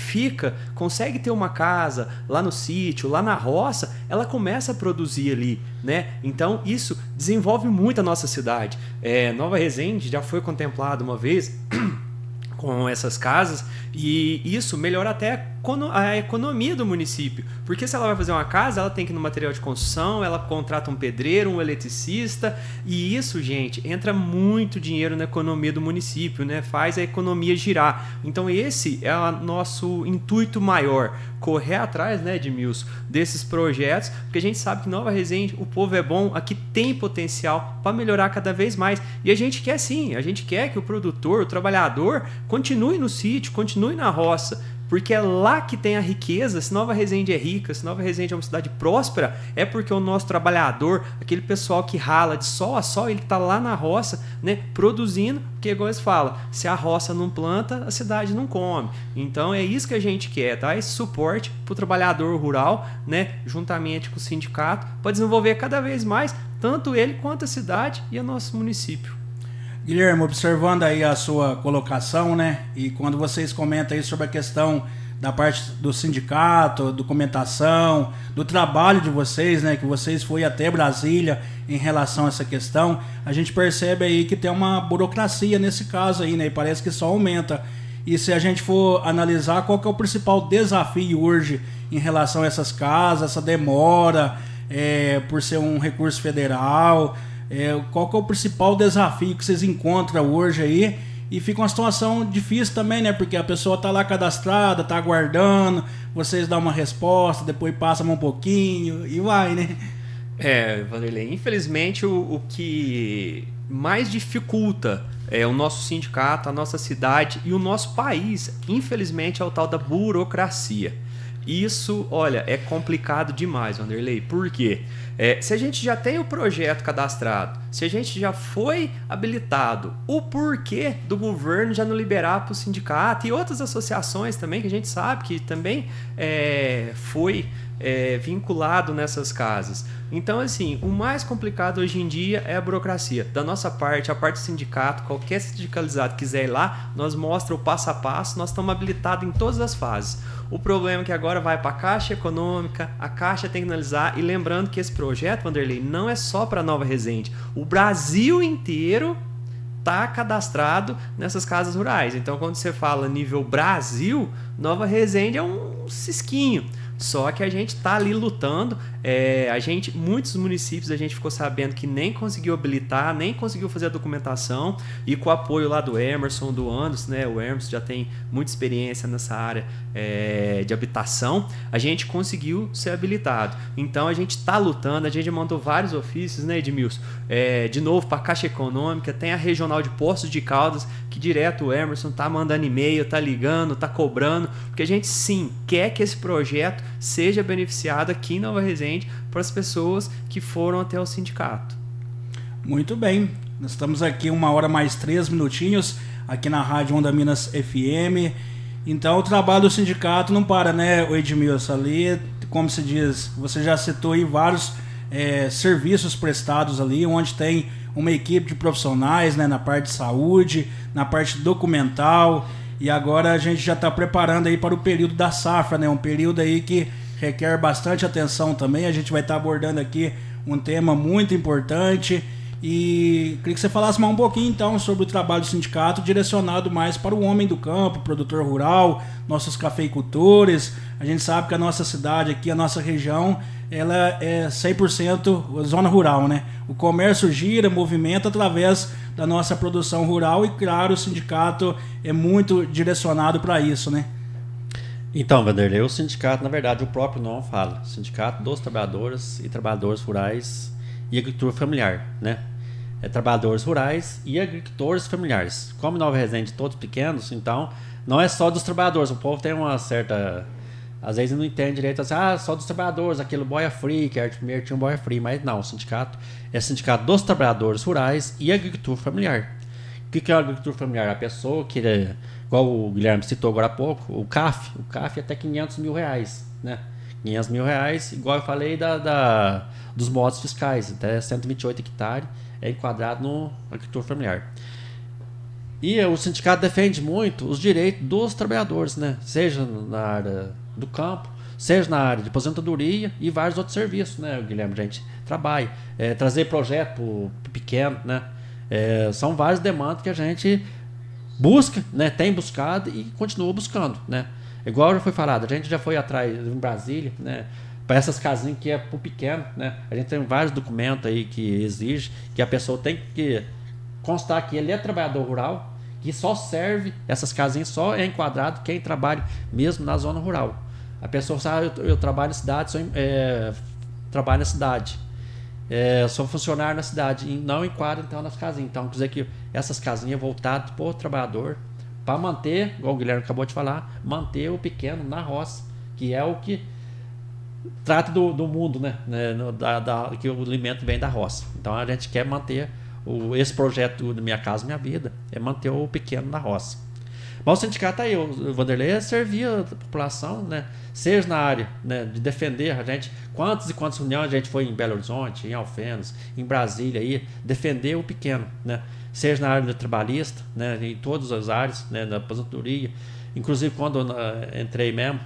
consegue ter uma casa lá no sítio, lá na roça, ela começa a produzir ali, né? Então isso desenvolve muito a nossa cidade. Nova Resende já foi contemplado uma vez com essas casas e isso melhora até a economia do município, porque se ela vai fazer uma casa, ela tem que ir no material de construção, ela contrata um pedreiro, um eletricista, e isso, gente, entra muito dinheiro na economia do município, né? Faz a economia girar. Então esse é o nosso intuito maior, correr atrás, né, Edmilson, desses projetos, porque a gente sabe que Nova Resende, o povo é bom, aqui tem potencial para melhorar cada vez mais, e a gente quer sim, a gente quer que o produtor, o trabalhador continue no sítio, continue na roça, porque é lá que tem a riqueza. Se Nova Resende é rica, se Nova Resende é uma cidade próspera, é porque o nosso trabalhador, aquele pessoal que rala de sol a sol, ele está lá na roça, né, produzindo, porque igual eles falam, se a roça não planta, a cidade não come. Então é isso que a gente quer, tá? Esse suporte para o trabalhador rural, né, juntamente com o sindicato, para desenvolver cada vez mais, tanto ele quanto a cidade e o nosso município. Guilherme, observando aí a sua colocação, né? E quando vocês comentam aí sobre a questão da parte do sindicato, documentação, do trabalho de vocês, né? Que vocês foram até Brasília em relação a essa questão, a gente percebe aí que tem uma burocracia nesse caso aí, né? E parece que só aumenta. E se a gente for analisar, qual que é o principal desafio hoje em relação a essas casas, essa demora, por ser um recurso federal... qual que é o principal desafio que vocês encontram hoje aí? E fica uma situação difícil também, né? Porque a pessoa tá lá cadastrada, tá aguardando, vocês dão uma resposta, depois passam um pouquinho e vai, né? Vanderlei, infelizmente o que mais dificulta o nosso sindicato, a nossa cidade e o nosso país, infelizmente, é o tal da burocracia. Isso, olha, é complicado demais, Vanderlei. Por quê? Se a gente já tem o projeto cadastrado, se a gente já foi habilitado, o porquê do governo já não liberar para o sindicato e outras associações também, que a gente sabe que também foi vinculado nessas casas. Então, assim, o mais complicado hoje em dia é a burocracia. Da nossa parte, a parte do sindicato, qualquer sindicalizado quiser ir lá, nós mostra o passo a passo, nós estamos habilitados em todas as fases. O problema é que agora vai para a Caixa Econômica, a Caixa tem que analisar, e lembrando que esse projeto, Vanderlei, não é só para Nova Resende. O Brasil inteiro está cadastrado nessas casas rurais. Então, quando você fala nível Brasil, Nova Resende é um cisquinho. Só que a gente está ali lutando. Muitos municípios a gente ficou sabendo que nem conseguiu habilitar, nem conseguiu fazer a documentação, e com o apoio lá do Emerson, do Anderson, né? O Emerson já tem muita experiência nessa área de habitação, a gente conseguiu ser habilitado. Então a gente está lutando, a gente mandou vários ofícios, né, Edmilson? De novo para a Caixa Econômica, tem a Regional de Poços de Caldas, que direto o Emerson está mandando e-mail, está ligando, está cobrando, porque a gente sim quer que esse projeto seja beneficiado aqui em Nova Resende para as pessoas que foram até o sindicato. Muito bem, nós estamos aqui 1h mais 3 minutinhos aqui na Rádio Onda Minas FM. Então o trabalho do sindicato não para, né, o Edmilson? Ali, como se diz, você já citou aí vários serviços prestados ali, onde tem uma equipe de profissionais, né, na parte de saúde, na parte documental. E agora a gente já está preparando aí para o período da safra, né? Um período aí que requer bastante atenção também. A gente vai estar abordando aqui um tema muito importante. E queria que você falasse mais um pouquinho então sobre o trabalho do sindicato, direcionado mais para o homem do campo, produtor rural, nossos cafeicultores. A gente sabe que a nossa cidade aqui, a nossa região, ela é 100% zona rural, né? O comércio gira, movimenta através da nossa produção rural e, claro, o sindicato é muito direcionado para isso, né? Então, Vanderlei, o sindicato, na verdade, o próprio nome fala, Sindicato dos Trabalhadores e Trabalhadoras Rurais e Agricultura Familiar, né? Trabalhadores rurais e agricultores familiares. Como Nova Resende, todos pequenos, então não é só dos trabalhadores. O povo tem uma certa... Às vezes não entende direito, assim, só dos trabalhadores, aquele boia free, que primeiro tinha um boia free, mas não, o sindicato é o sindicato dos trabalhadores rurais e agricultura familiar. O que é a agricultura familiar? A pessoa que, igual o Guilherme citou agora há pouco, o CAF é até R$500 mil, né? R$500 mil, igual eu falei dos modos fiscais, até 128 hectares é enquadrado no agricultura familiar. E o sindicato defende muito os direitos dos trabalhadores, né? Seja na área do campo, seja na área de aposentadoria e vários outros serviços, né, Guilherme? A gente trabalha, trazer projeto pequeno, né? São várias demandas que a gente busca, né? Tem buscado e continua buscando, né? Igual já foi falado, a gente já foi atrás em Brasília, né? Para essas casinhas que é para o pequeno, né? A gente tem vários documentos aí que exigem que a pessoa tem que constar que ele é trabalhador rural, que só serve, essas casinhas só é enquadrado quem trabalha mesmo na zona rural. A pessoa sabe, eu trabalho na cidade, trabalho na cidade, sou funcionário na cidade, e não enquadra então nas casinhas. Então quer dizer que essas casinhas voltadas para o trabalhador, para manter, igual o Guilherme acabou de falar, manter o pequeno na roça, que é o que trata do mundo, né? Que o alimento vem da roça. Então a gente quer manter esse projeto do Minha Casa Minha Vida, é manter o pequeno na roça. Mas o sindicato aí, o Vanderlei, servia a população, né? Seja na área, né, de defender a gente, quantas e quantas reuniões a gente foi em Belo Horizonte, em Alfenas, em Brasília, aí, defender o pequeno, né? Seja na área trabalhista, né, em todas as áreas, né, na aposentadoria. Inclusive, quando eu entrei mesmo,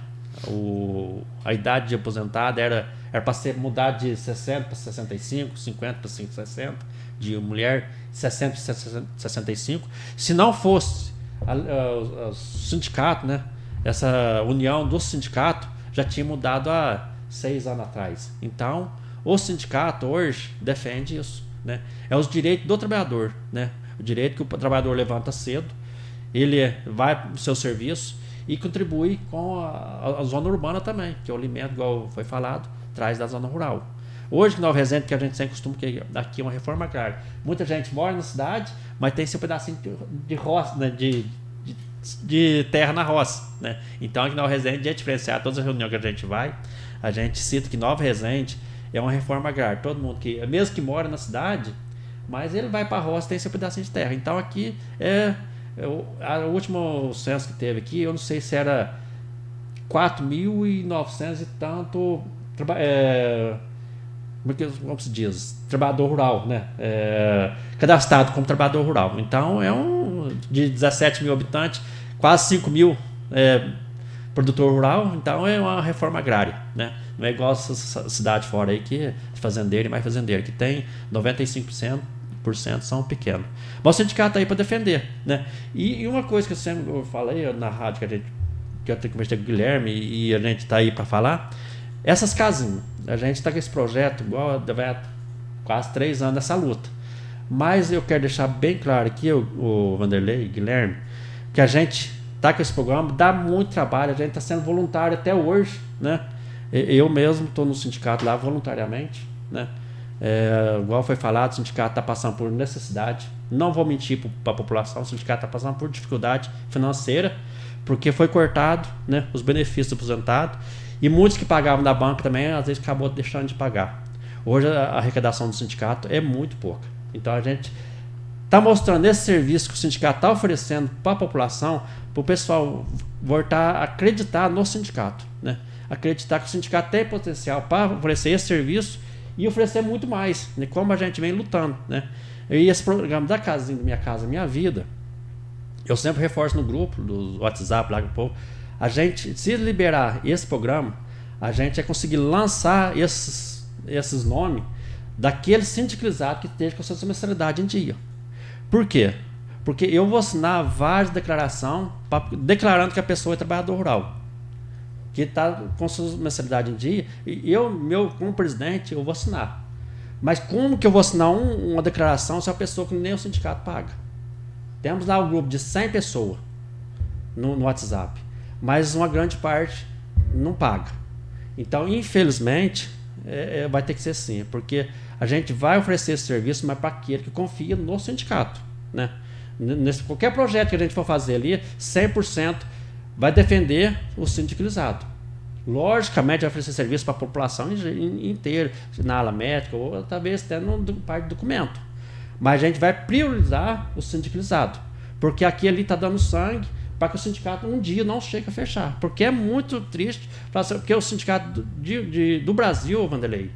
a idade de aposentado era para ser mudada de 60 para 65, 50 para 60, de mulher 60 para 65. Se não fosse o sindicato, né, essa união do sindicato já tinha mudado há 6 anos atrás. Então, o sindicato hoje defende isso, né? É os direitos do trabalhador, né? O direito que o trabalhador levanta cedo, ele vai para o seu serviço e contribui com a zona urbana também, que é o alimento, igual foi falado, traz da zona rural. Hoje, em Nova Resende, que a gente sempre costuma, que aqui é uma reforma agrária, muita gente mora na cidade, mas tem seu pedacinho de roça, né, de terra na roça, né? Então, aqui em Nova Resende é diferenciado. Todas as reuniões que a gente vai, a gente cita que Nova Resende é uma reforma agrária. Todo mundo que, mesmo que mora na cidade, mas ele vai para a roça, tem seu pedacinho de terra. Então, aqui o último censo que teve aqui, eu não sei se era 4.900 e tanto como se diz? Trabalhador rural, né? Cadastrado como trabalhador rural. Então, de 17 mil habitantes, quase 5 mil produtor rural. Então, é uma reforma agrária, né? Não é igual essa cidade fora aí, que é fazendeiro e mais fazendeiro, que tem 95% são pequenos. Mas o sindicato está aí para defender, né? E uma coisa que eu sempre falei na rádio, que eu conversei com o Guilherme e a gente está aí para falar, essas casinhas. A gente está com esse projeto igual quase 3 anos nessa luta. Mas eu quero deixar bem claro aqui, o Vanderlei e o Guilherme, que a gente está com esse programa, dá muito trabalho, a gente está sendo voluntário até hoje, né? Eu mesmo estou no sindicato lá voluntariamente, né? Igual foi falado, o sindicato está passando por necessidade. Não vou mentir para a população, o sindicato está passando por dificuldade financeira, porque foi cortado, né, os benefícios do aposentado, e muitos que pagavam da banca também, às vezes acabou deixando de pagar. Hoje a arrecadação do sindicato é muito pouca. Então a gente está mostrando esse serviço que o sindicato está oferecendo para a população, para o pessoal voltar a acreditar no sindicato, né? Acreditar que o sindicato tem potencial para oferecer esse serviço e oferecer muito mais, né? Como a gente vem lutando, né? E esse programa da Casinha, Minha Casa Minha Vida, eu sempre reforço no grupo do WhatsApp lá, a gente, se liberar esse programa, a gente vai conseguir lançar esses nomes daquele sindicalizado que esteja com a sua mensalidade em dia. Por quê? Porque eu vou assinar várias declarações declarando que a pessoa é trabalhador rural, que está com sua mensalidade em dia, e como presidente, eu vou assinar. Mas como que eu vou assinar uma declaração se é uma pessoa que nem o sindicato paga? Temos lá um grupo de 100 pessoas no WhatsApp, mas uma grande parte não paga. Então, infelizmente, vai ter que ser assim, porque a gente vai oferecer esse serviço, mas para aquele que confia no sindicato, né? Qualquer projeto que a gente for fazer ali, 100% vai defender o sindicalizado. Logicamente, vai oferecer serviço para a população inteira, na ala médica, ou talvez até no parte do documento. Mas a gente vai priorizar o sindicalizado, porque aqui ali está dando sangue para que o sindicato um dia não chegue a fechar. Porque é muito triste, porque o sindicato do Brasil, Vanderlei,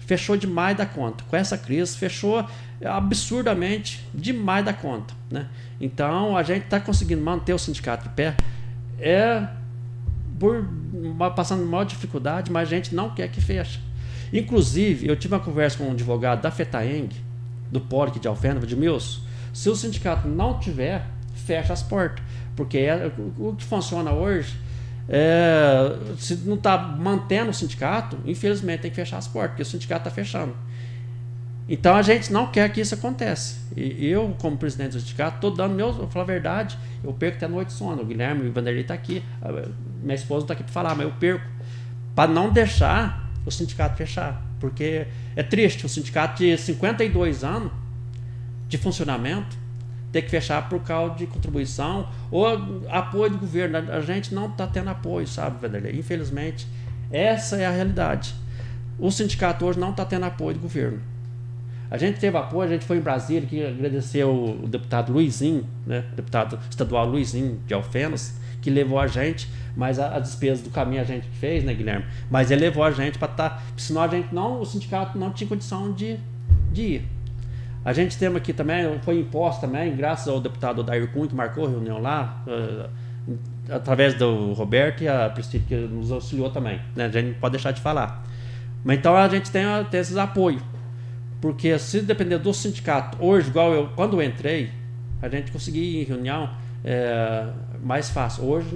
fechou demais da conta. Com essa crise, fechou absurdamente demais da conta, né? Então, a gente está conseguindo manter o sindicato de pé, passando maior dificuldade, mas a gente não quer que feche. Inclusive, eu tive uma conversa com um advogado da FETAENG, do PORC de Alfena, de Milson. Se o sindicato não tiver, fecha as portas. Porque o que funciona hoje, se não está mantendo o sindicato, infelizmente tem que fechar as portas, porque o sindicato está fechando. Então a gente não quer que isso aconteça. E eu, como presidente do sindicato, estou dando eu vou falar a verdade, eu perco até a noite de sono. O Guilherme e o Vanderlei estão aqui, minha esposa está aqui para falar, mas eu perco para não deixar o sindicato fechar. Porque é triste, o sindicato de 52 anos de funcionamento ter que fechar por causa de contribuição ou apoio do governo. A gente não está tendo apoio, sabe, Vanderlei? Infelizmente, essa é a realidade. O sindicato hoje não está tendo apoio do governo. A gente teve apoio, a gente foi em Brasília, que agradeceu o deputado Luizinho, né, deputado estadual Luizinho de Alfenas, que levou a gente, mas a despesa do caminho a gente fez, né, Guilherme? Mas ele levou a gente para estar, senão a gente o sindicato não tinha condição de ir. A gente tem aqui também, foi imposto também, graças ao deputado Odair Cunha, que marcou a reunião lá, através do Roberto e a Priscila, que nos auxiliou também, né? A gente não pode deixar de falar. Mas então a gente tem esses apoios. Porque se depender do sindicato, hoje, igual quando eu entrei, a gente conseguia ir em reunião mais fácil. Hoje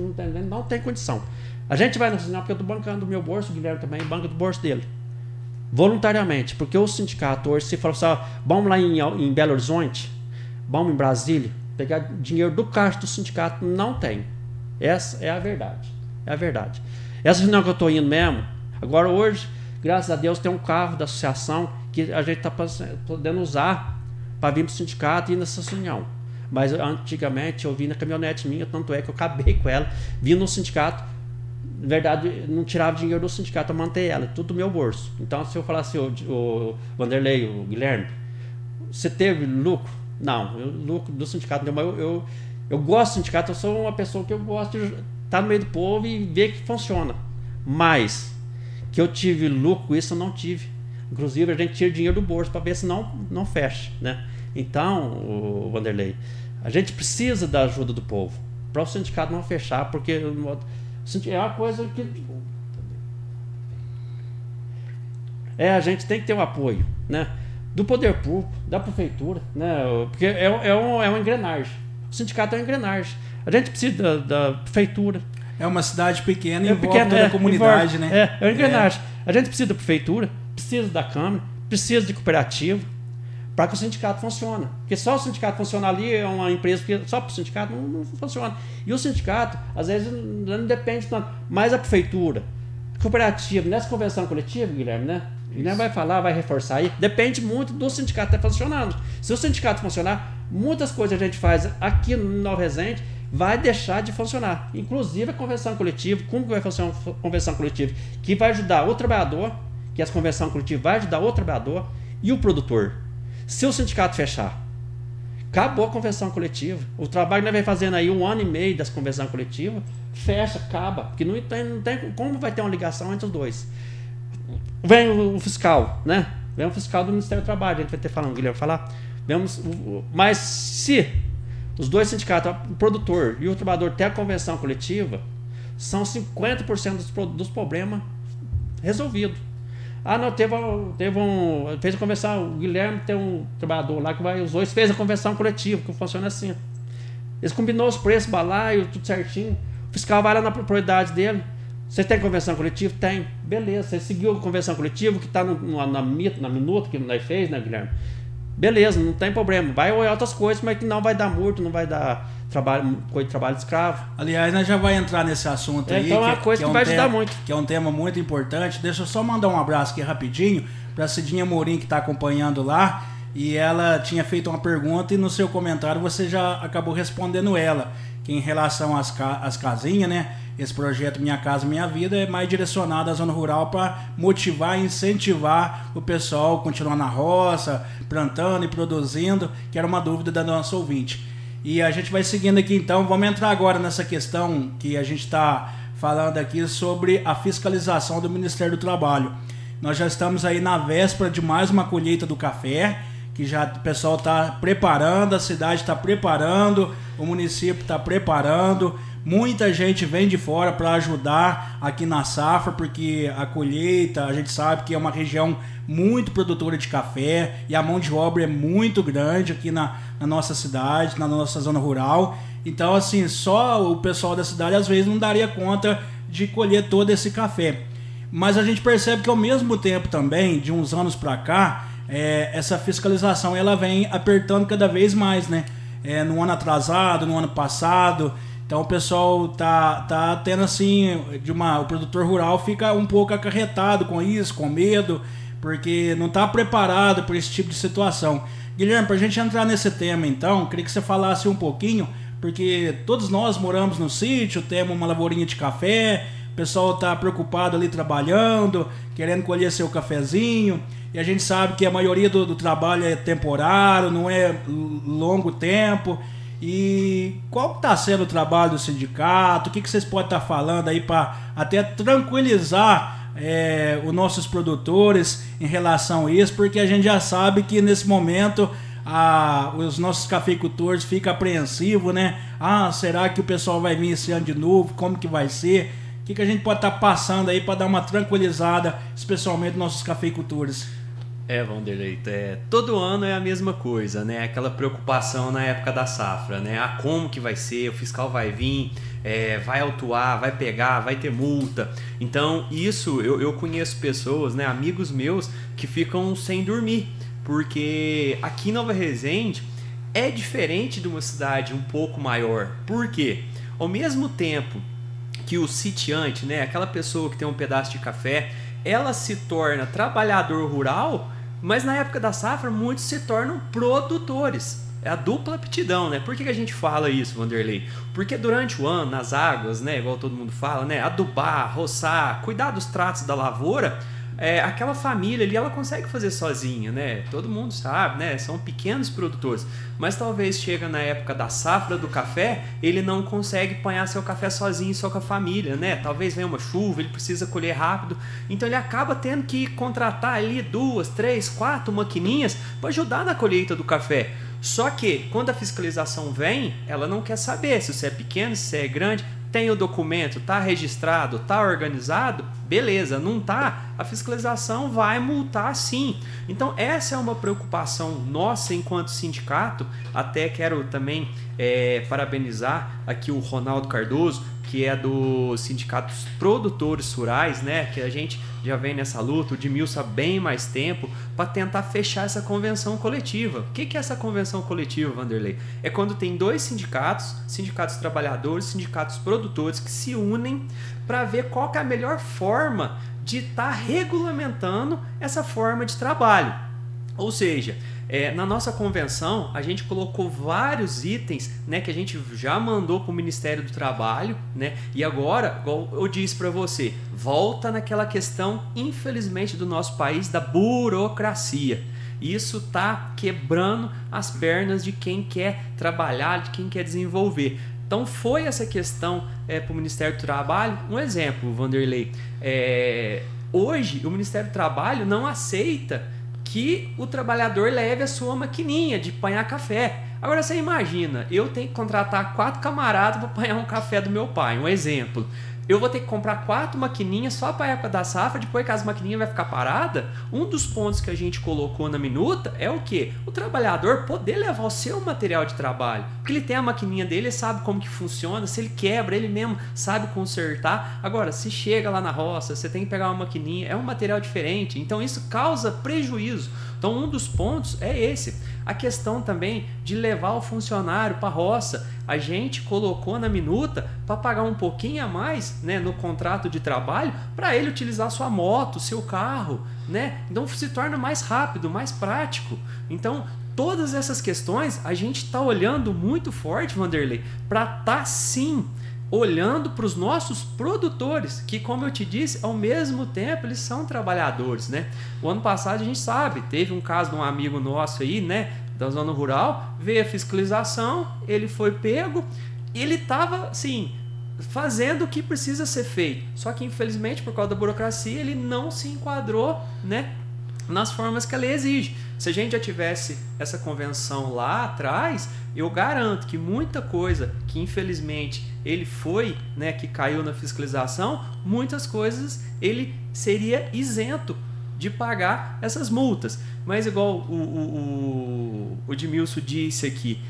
não tem condição. A gente vai na reunião porque eu estou bancando do meu bolso, o Guilherme também banca do bolso dele. Voluntariamente, porque o sindicato hoje, se falar assim, vamos lá em Belo Horizonte, vamos em Brasília, pegar dinheiro do caixa do sindicato, não tem. Essa é a verdade. É a verdade. Essa reunião que eu estou indo mesmo, agora hoje, graças a Deus, tem um carro da associação que a gente está podendo usar para vir para o sindicato e ir nessa reunião. Mas antigamente eu vim na caminhonete minha, tanto é que eu acabei com ela, vim no sindicato, na verdade não tirava dinheiro do sindicato, eu manter ela, tudo do meu bolso. Então se eu falasse, o Vanderlei, o Guilherme, você teve lucro? Não, lucro do sindicato não, mas eu gosto do sindicato, eu sou uma pessoa que eu gosto de estar no meio do povo e ver que funciona. Mas que eu tive lucro com isso, eu não tive. Inclusive, a gente tira dinheiro do bolso para ver se não fecha, né? Então, Vanderlei, a gente precisa da ajuda do povo para o sindicato não fechar, porque é uma coisa que a gente tem que ter um apoio, né? Do poder público, da prefeitura, né? Porque é uma engrenagem. O sindicato é uma engrenagem. A gente precisa da prefeitura. É uma cidade pequena e envolve toda a comunidade, né? É uma engrenagem. A gente precisa da prefeitura, precisa da Câmara, precisa de cooperativa para que o sindicato funcione. Porque só o sindicato funcionar ali é uma empresa que só para o sindicato não funciona. E o sindicato, às vezes, não depende tanto. Mas a prefeitura, cooperativa, nessa convenção coletiva, Guilherme, né? Guilherme vai falar, vai reforçar aí. Depende muito do sindicato estar funcionando. Se o sindicato funcionar, muitas coisas a gente faz aqui no Nova Resende vai deixar de funcionar. Inclusive a convenção coletiva. Como que vai funcionar a convenção coletiva? Que vai ajudar o trabalhador, que as convenções coletivas vai ajudar o trabalhador e o produtor. Se o sindicato fechar, acabou a convenção coletiva. O trabalho que nós vem fazendo aí 1 ano e meio das convenções coletivas, fecha, acaba. Porque não tem como vai ter uma ligação entre os dois. Vem o fiscal, né? Vem o fiscal do Ministério do Trabalho, a gente vai ter falando, o Guilherme vai falar. Mas se os dois sindicatos, o produtor e o trabalhador, tem a convenção coletiva, são 50% dos problemas resolvidos. Não, fez a convenção, o Guilherme tem um trabalhador lá que os dois fez a convenção coletiva, que funciona assim. Eles combinou os preços, balaio, tudo certinho. O fiscal vai lá na propriedade dele. Você tem convenção coletiva? Tem. Beleza, você seguiu a convenção coletiva que está na minuta que nós fez, né, Guilherme? Beleza, não tem problema. Vai olhar outras coisas, mas que não vai dar multa, não vai dar coisa de trabalho escravo. Aliás, nós já vai entrar nesse assunto aí. Então é uma coisa que vai ajudar muito. Que é um tema muito importante. Deixa eu só mandar um abraço aqui rapidinho para a Cidinha Morim, que está acompanhando lá. E ela tinha feito uma pergunta e no seu comentário você já acabou respondendo ela. Que em relação às casinhas, né? Esse projeto Minha Casa Minha Vida é mais direcionado à zona rural para motivar e incentivar o pessoal a continuar na roça, plantando e produzindo, que era uma dúvida da nossa ouvinte. E a gente vai seguindo aqui então, vamos entrar agora nessa questão que a gente está falando aqui sobre a fiscalização do Ministério do Trabalho. Nós já estamos aí na véspera de mais uma colheita do café, que já o pessoal está preparando, a cidade está preparando, o município está preparando. Muita gente vem de fora para ajudar aqui na safra, porque a colheita, a gente sabe que é uma região muito produtora de café e a mão de obra é muito grande aqui na nossa cidade, na nossa zona rural. Então, assim, só o pessoal da cidade às vezes não daria conta de colher todo esse café. Mas a gente percebe que ao mesmo tempo também, de uns anos para cá, essa fiscalização ela vem apertando cada vez mais, né? No ano atrasado, no ano passado. Então o pessoal tá tendo assim, o produtor rural fica um pouco acarretado com isso, com medo, porque não está preparado para esse tipo de situação. Guilherme, para a gente entrar nesse tema então, queria que você falasse um pouquinho, porque todos nós moramos no sítio, temos uma lavourinha de café, o pessoal está preocupado ali trabalhando, querendo colher seu cafezinho, e a gente sabe que a maioria do trabalho é temporário, não é longo tempo. E qual está sendo o trabalho do sindicato? O que vocês podem estar falando aí para até tranquilizar os nossos produtores em relação a isso? Porque a gente já sabe que nesse momento os nossos cafeicultores ficam apreensivos, né? Será que o pessoal vai vir esse ano de novo? Como que vai ser? O que a gente pode estar passando aí para dar uma tranquilizada, especialmente nos nossos cafeicultores? Vanderlei, todo ano é a mesma coisa, né? Aquela preocupação na época da safra, né? Como que vai ser, o fiscal vai vir, vai autuar, vai pegar, vai ter multa. Então, isso eu conheço pessoas, né? Amigos meus que ficam sem dormir, porque aqui em Nova Resende é diferente de uma cidade um pouco maior. Por quê? Ao mesmo tempo que o sitiante, né? Aquela pessoa que tem um pedaço de café, ela se torna trabalhador rural, mas na época da safra muitos se tornam produtores. É a dupla aptidão, né? Por que a gente fala isso, Vanderlei? Porque durante o ano, nas águas, né, igual todo mundo fala, né, adubar, roçar, cuidar dos tratos da lavoura, aquela família ali, ela consegue fazer sozinha, né? Todo mundo sabe, né? São pequenos produtores. Mas talvez chega na época da safra do café, ele não consegue apanhar seu café sozinho, só com a família, né? Talvez venha uma chuva, ele precisa colher rápido. Então ele acaba tendo que contratar ali 2, 3, 4 maquininhas para ajudar na colheita do café. Só que quando a fiscalização vem, ela não quer saber se você é pequeno, se você é grande. Tem o documento, tá registrado, tá organizado, beleza, não tá, a fiscalização vai multar sim. Então essa é uma preocupação nossa enquanto sindicato. Até quero também parabenizar aqui o Ronaldo Cardoso, que é do Sindicato dos Produtores Rurais, né? Que a gente já vem nessa luta, o Edmilson há bem mais tempo, para tentar fechar essa convenção coletiva. O que é essa convenção coletiva, Vanderlei? É quando tem dois sindicatos, sindicatos trabalhadores, sindicatos produtores, que se unem para ver qual que é a melhor forma de estar regulamentando essa forma de trabalho. Ou seja, na nossa convenção, a gente colocou vários itens, né, que a gente já mandou para o Ministério do Trabalho, né, e agora, igual eu disse para você, volta naquela questão, infelizmente, do nosso país, da burocracia. Isso está quebrando as pernas de quem quer trabalhar, de quem quer desenvolver. Então foi essa questão para o Ministério do Trabalho. Um exemplo, Vanderlei, hoje o Ministério do Trabalho não aceita que o trabalhador leve a sua maquininha de apanhar café. Agora você imagina, eu tenho que contratar 4 camaradas para apanhar um café do meu pai, um exemplo. Eu vou ter que comprar 4 maquininhas só para a época da safra, depois que as maquininhas vai ficar parada. Um dos pontos que a gente colocou na minuta é o quê? O trabalhador poder levar o seu material de trabalho. Porque ele tem a maquininha dele, ele sabe como que funciona, se ele quebra, ele mesmo sabe consertar. Agora, se chega lá na roça, você tem que pegar uma maquininha, é um material diferente, então isso causa prejuízo. Então um dos pontos é esse. A questão também de levar o funcionário para a roça. A gente colocou na minuta para pagar um pouquinho a mais, né, no contrato de trabalho para ele utilizar sua moto, seu carro, né? Então se torna mais rápido, mais prático. Então todas essas questões a gente está olhando muito forte, Vanderlei, para estar sim olhando para os nossos produtores, que, como eu te disse, ao mesmo tempo eles são trabalhadores, né? O ano passado a gente sabe, teve um caso de um amigo nosso aí, né, da zona rural, veio a fiscalização, ele foi pego, ele estava, assim, fazendo o que precisa ser feito, só que infelizmente por causa da burocracia ele não se enquadrou, né, nas formas que a lei exige. Se a gente já tivesse essa convenção lá atrás, eu garanto que muita coisa que infelizmente ele foi, né, que caiu na fiscalização, muitas coisas ele seria isento de pagar essas multas. Mas igual o Edmilson disse aqui,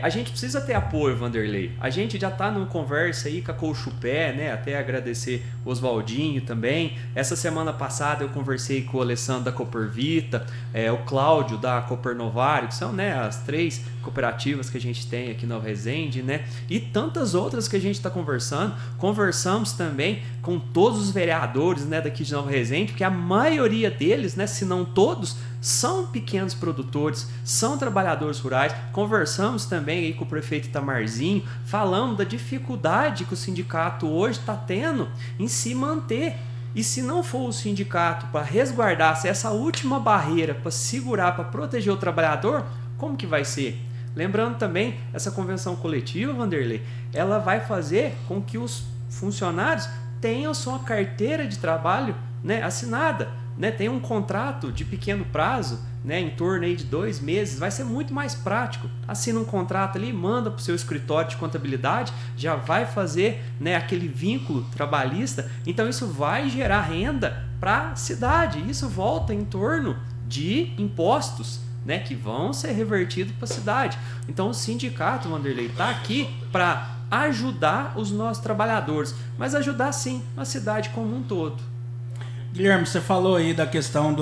a gente precisa ter apoio, Vanderlei. A gente já está numa conversa aí com a Colchupé, né? Até agradecer o Oswaldinho também. Essa semana passada eu conversei com o Alessandro da Coopervita, o Cláudio da Coopernovário, que são, né, as 3 cooperativas que a gente tem aqui no Resende, né? E tantas outras que a gente está conversando. Conversamos também com todos os vereadores, né, daqui de Nova Resende, porque a maioria deles, né, se não todos, são pequenos produtores, são trabalhadores rurais. Conversamos também aí com o prefeito Itamarzinho, falando da dificuldade que o sindicato hoje está tendo em se manter. E se não for o sindicato para resguardar essa última barreira, para segurar, para proteger o trabalhador, como que vai ser? Lembrando também, essa convenção coletiva, Vanderlei, ela vai fazer com que os funcionários tenham sua carteira de trabalho, né, assinada, né, tem um contrato de pequeno prazo, né, em torno aí de 2 meses, vai ser muito mais prático. Assina um contrato ali, manda para o seu escritório de contabilidade, já vai fazer, né, aquele vínculo trabalhista, então isso vai gerar renda para a cidade, isso volta em torno de impostos, né, que vão ser revertidos para a cidade. Então o sindicato, Vanderlei, está aqui para ajudar os nossos trabalhadores, mas ajudar sim a cidade como um todo. Guilherme, você falou aí da questão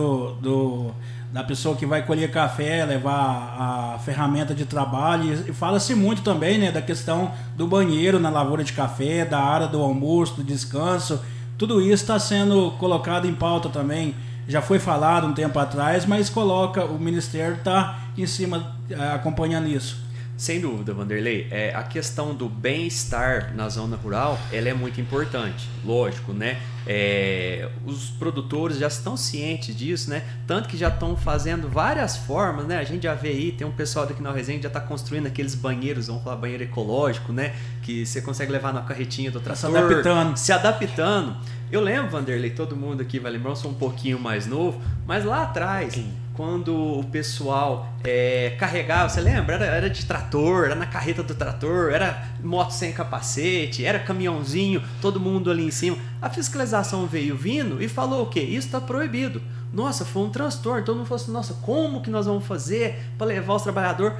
da pessoa que vai colher café, levar a ferramenta de trabalho, e fala-se muito também, né, da questão do banheiro na lavoura de café, da área do almoço, do descanso. Tudo isso está sendo colocado em pauta também. Já foi falado um tempo atrás, mas o Ministério está em cima acompanhando isso. Sem dúvida, Vanderlei. A questão do bem-estar na zona rural, ela é muito importante, lógico, né? Os produtores já estão cientes disso, né? Tanto que já estão fazendo várias formas, né? A gente já vê aí, tem um pessoal daqui na Resende já está construindo aqueles banheiros, vamos falar banheiro ecológico, né? Que você consegue levar na carretinha do trator. Se adaptando. Eu lembro, Vanderlei, todo mundo aqui vai lembrar, eu sou um pouquinho mais novo, mas lá atrás, quando o pessoal carregava, você lembra? Era de trator, era na carreta do trator, era moto sem capacete, era caminhãozinho, todo mundo ali em cima. A fiscalização veio vindo e falou o quê? Isso está proibido. Nossa, foi um transtorno. Todo mundo falou assim, nossa, como que nós vamos fazer para levar os trabalhadores?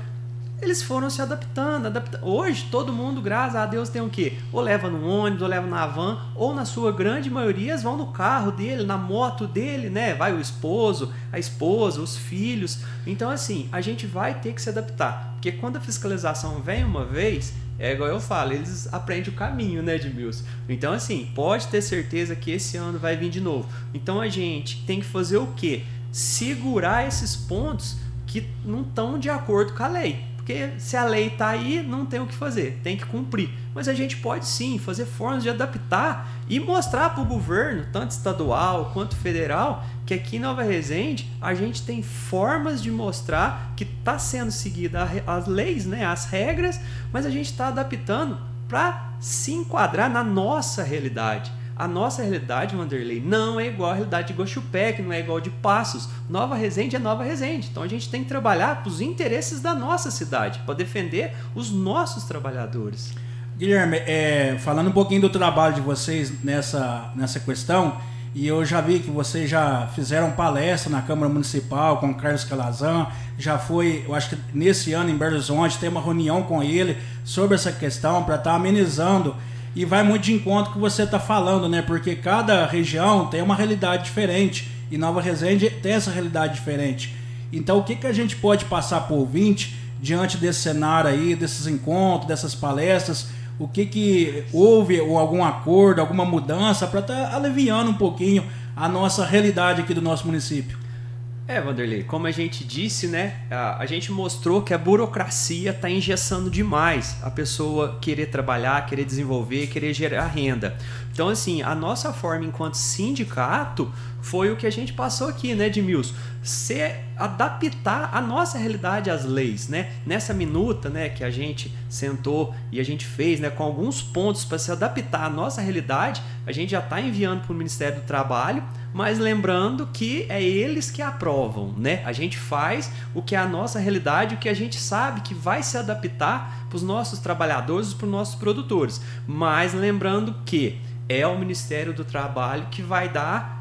Eles foram se adaptando. Hoje, todo mundo, graças a Deus, tem o quê? Ou leva no ônibus, ou leva na van, ou na sua grande maioria, eles vão no carro dele, na moto dele, né? Vai o esposo, a esposa, os filhos. Então, assim, a gente vai ter que se adaptar. Porque quando a fiscalização vem uma vez, é igual eu falo, eles aprendem o caminho, né, Edmilson? Então, assim, pode ter certeza que esse ano vai vir de novo. Então, a gente tem que fazer o quê? Segurar esses pontos que não estão de acordo com a lei. Porque se a lei está aí, não tem o que fazer, tem que cumprir. Mas a gente pode sim fazer formas de adaptar e mostrar para o governo, tanto estadual quanto federal, que aqui em Nova Resende a gente tem formas de mostrar que está sendo seguida as leis, né, as regras, mas a gente está adaptando para se enquadrar na nossa realidade. A nossa realidade, Vanderlei, não é igual à realidade de Guaxupé, que não é igual de Passos. Nova Resende é Nova Resende. Então a gente tem que trabalhar para os interesses da nossa cidade, para defender os nossos trabalhadores. Guilherme, falando um pouquinho do trabalho de vocês nessa questão, e eu já vi que vocês já fizeram palestra na Câmara Municipal com o Carlos Calazan, já foi, eu acho que nesse ano em Belo Horizonte, tem uma reunião com ele sobre essa questão para estar amenizando. E vai muito de encontro com o que você está falando, né? Porque cada região tem uma realidade diferente. E Nova Resende tem essa realidade diferente. Então, o que a gente pode passar por ouvinte diante desse cenário aí, desses encontros, dessas palestras? O que houve, ou algum acordo, alguma mudança para estar aliviando um pouquinho a nossa realidade aqui do nosso município? Vanderlei, como a gente disse, né, a gente mostrou que a burocracia está engessando demais a pessoa querer trabalhar, querer desenvolver, querer gerar renda. Então, assim, a nossa forma enquanto sindicato foi o que a gente passou aqui, né, Edmilson? Se adaptar a nossa realidade às leis, né? Nessa minuta, né, que a gente sentou e a gente fez, né, com alguns pontos para se adaptar à nossa realidade, a gente já está enviando para o Ministério do Trabalho, mas lembrando que é eles que aprovam, né? A gente faz o que é a nossa realidade, o que a gente sabe que vai se adaptar para os nossos trabalhadores, para os nossos produtores. Mas lembrando que é o Ministério do Trabalho que vai dar